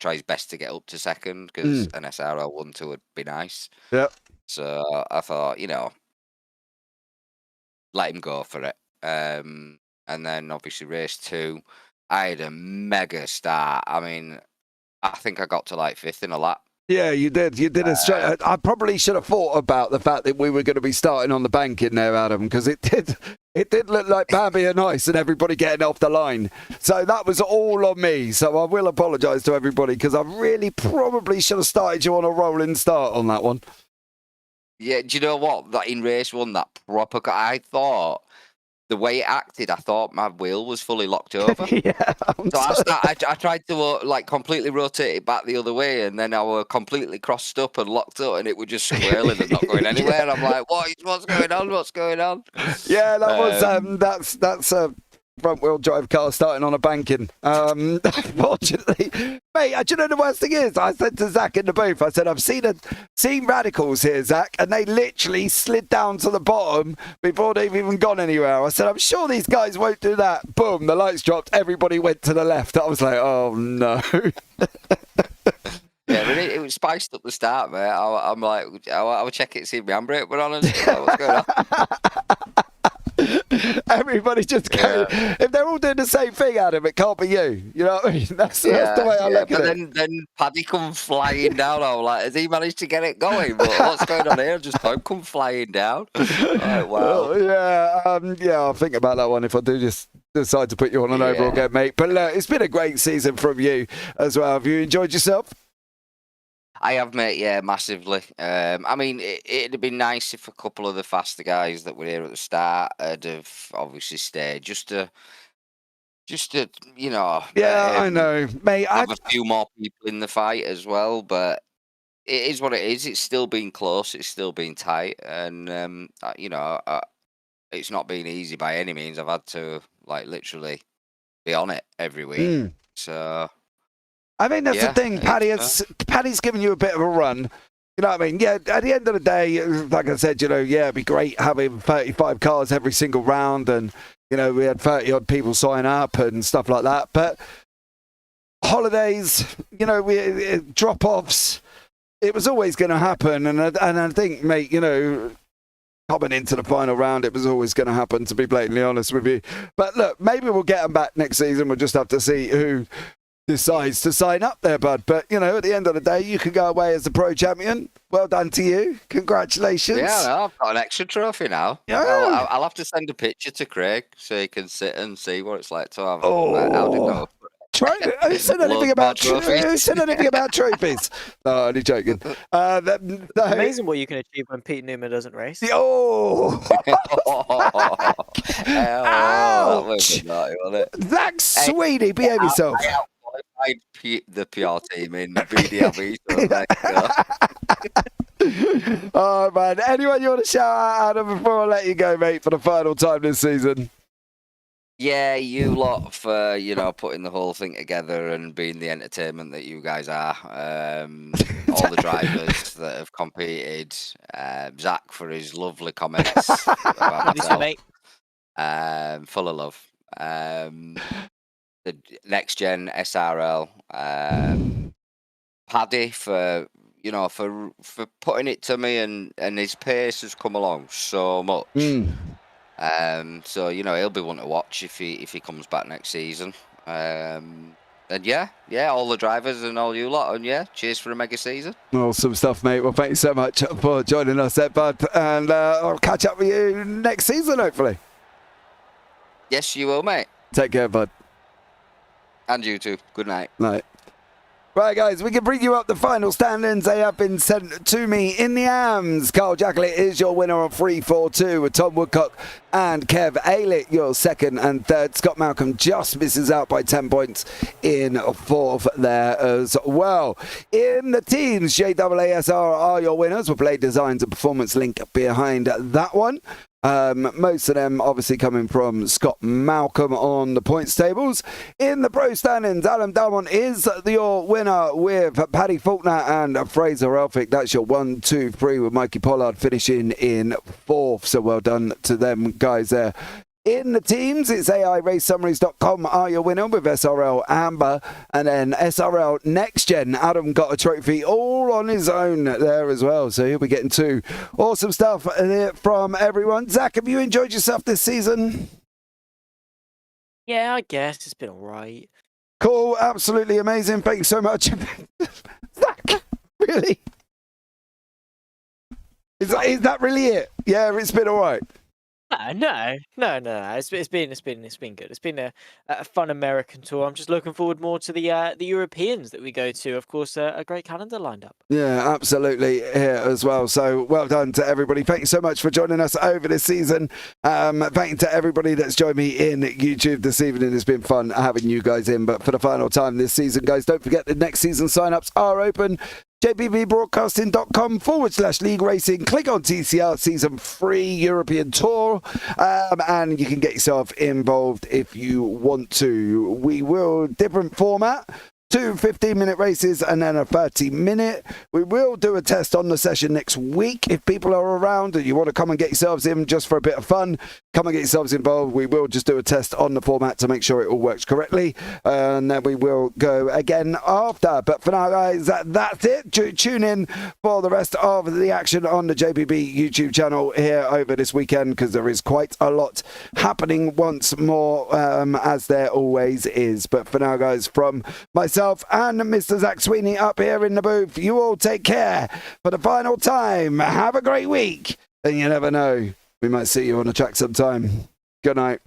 [SPEAKER 12] his best to get up to second, because an SRL 1-2 would be nice.
[SPEAKER 2] Yep.
[SPEAKER 12] So I thought, you know, let him go for it. And then obviously race 2, I had a mega start. I mean, I think I got to like 5th in a lap.
[SPEAKER 2] Yeah, you did. You did a straight. I probably should have thought about the fact that we were going to be starting on the bank in there, Adam, because it did look like Bambi and Ice and everybody getting off the line. So that was all on me. So I will apologise to everybody because I really probably should have started you on a rolling start on that one.
[SPEAKER 12] Yeah, do you know what? That in race 1, that proper. I thought the way it acted, I thought my wheel was fully locked over.
[SPEAKER 2] Yeah.
[SPEAKER 12] I tried to like completely rotate it back the other way, and then I were completely crossed up and locked up, and it was just squirreling and not going anywhere. Yeah. I'm like, what's going on? What's going on?
[SPEAKER 2] Yeah, that was that's a front wheel drive car starting on a banking. Unfortunately, mate, do you know the worst thing is? I said to Zach in the booth, I said, I've seen radicals here, Zach, and they literally slid down to the bottom before they've even gone anywhere. I said, I'm sure these guys won't do that. Boom, the lights dropped, everybody went to the left. I was like, oh no.
[SPEAKER 12] Yeah, but it was spiced up the start, mate. I'm like, I would check it, see if my handbrake were on, and what's going on.
[SPEAKER 2] Everybody just go. Yeah. If they're all doing the same thing, Adam, it can't be you. You know what I mean? That's the way I look at it.
[SPEAKER 12] Then Paddy come flying down. I was like, has he managed to get it going? But what's going on here? Just don't come flying down. Like, wow.
[SPEAKER 2] Yeah, I'll think about that one if I do just decide to put you on an overall game, mate. But it's been a great season from you as well. Have you enjoyed yourself?
[SPEAKER 12] I have, mate, yeah, massively. I mean, it'd have been nice if a couple of the faster guys that were here at the start had have obviously stayed, just to you know.
[SPEAKER 2] Yeah, I know, mate.
[SPEAKER 12] Have a few more people in the fight as well, but it is what it is. It's still been close. It's still been tight, and you know, it's not been easy by any means. I've had to like literally be on it every week, so.
[SPEAKER 2] I mean, that's the thing. Paddy's given you a bit of a run. You know what I mean? Yeah, at the end of the day, like I said, you know, it'd be great having 35 cars every single round. And, you know, we had 30-odd people sign up and stuff like that. But holidays, you know, drop-offs, it was always going to happen. And I think, mate, you know, coming into the final round, it was always going to happen, to be blatantly honest with you. But look, maybe we'll get them back next season. We'll just have to see who decides to sign up there, bud. But, you know, at the end of the day, you can go away as the pro champion. Well done to you. Congratulations.
[SPEAKER 12] Yeah, no, I've got an extra trophy now.
[SPEAKER 2] Yeah.
[SPEAKER 12] I'll have to send a picture to Craig so he can sit and see what it's like to have.
[SPEAKER 2] Oh. Who said anything about trophies? No, only joking.
[SPEAKER 6] Amazing what you can achieve when Pete Newman doesn't race.
[SPEAKER 2] Oh!
[SPEAKER 12] Ouch!
[SPEAKER 2] Zach Sweeney, behave yourself.
[SPEAKER 12] I outqualified the PR team in BDLV. So there you go.
[SPEAKER 2] Oh, man. Anyone you want to shout out, Adam, before I let you go, mate, for the final time this season?
[SPEAKER 12] Yeah, you lot for, you know, putting the whole thing together and being the entertainment that you guys are. All the drivers that have competed. Zach for his lovely comments about myself.
[SPEAKER 6] Mate.
[SPEAKER 12] Full of love. The next gen SRL. Paddy for, you know, for putting it to me, and his pace has come along so much. So, you know, he'll be one to watch if he comes back next season. And yeah, all the drivers and all you lot, and yeah, cheers for a mega season.
[SPEAKER 2] Awesome stuff, mate. Well, thank you so much for joining us there, bud. And I'll catch up with you next season, hopefully.
[SPEAKER 12] Yes, you will, mate.
[SPEAKER 2] Take care, bud.
[SPEAKER 12] And you too. Good night.
[SPEAKER 2] Night. Right, guys, we can bring you up the final standings. They have been sent to me in the AMs. Carl Jacklett is your winner on 3-4-2 with Tom Woodcock and Kev Aylett, your second and third. Scott Malcolm just misses out by 10 points in fourth there as well. In the teams, JAASR are your winners with Blade Designs and Performance Link behind that one. Most of them obviously coming from Scott Malcolm on the points tables. In the pro standings, Alan Dalmont is your winner with Paddy Faulkner and Fraser Elphick. That's your 1, 2, 3 with Mikey Pollard finishing in fourth. So well done to them guys there. In the teams, it's AIRaceSummaries.com are your winner with SRL Amber, and then SRL Next Gen. Adam got a trophy all on his own there as well, so he'll be getting two. Awesome stuff from everyone. Zach, have you enjoyed yourself this season?
[SPEAKER 6] Yeah, I guess it's been all right.
[SPEAKER 2] Cool, absolutely amazing. Thank you so much. Zach, really? Is that really it? Yeah, it's been all right.
[SPEAKER 6] No. It's been good. It's been a fun American tour. I'm just looking forward more to the Europeans that we go to. Of course, a great calendar lined up.
[SPEAKER 2] Yeah, absolutely here as well. So well done to everybody. Thank you so much for joining us over this season. Thank you to everybody that's joined me in YouTube this evening. It's been fun having you guys in. But for the final time this season, guys, don't forget the next season sign-ups are open. jpbbroadcasting.com/league racing. Click on TCR Season 3 European Tour, and you can get yourself involved if you want to. We will, different format, 2 15-minute races and then a 30-minute. We will do a test on the session next week. If people are around and you want to come and get yourselves in just for a bit of fun, come and get yourselves involved. We will just do a test on the format to make sure it all works correctly, and then we will go again after. But for now, guys, that's it. Tune in for the rest of the action on the JPB YouTube channel here over this weekend, because there is quite a lot happening once more, as there always is. But for now, guys, from myself and Mr. Zach Sweeney up here in the booth, you all take care for the final time. Have a great week, and you never know, we might see you on the track sometime. Good night.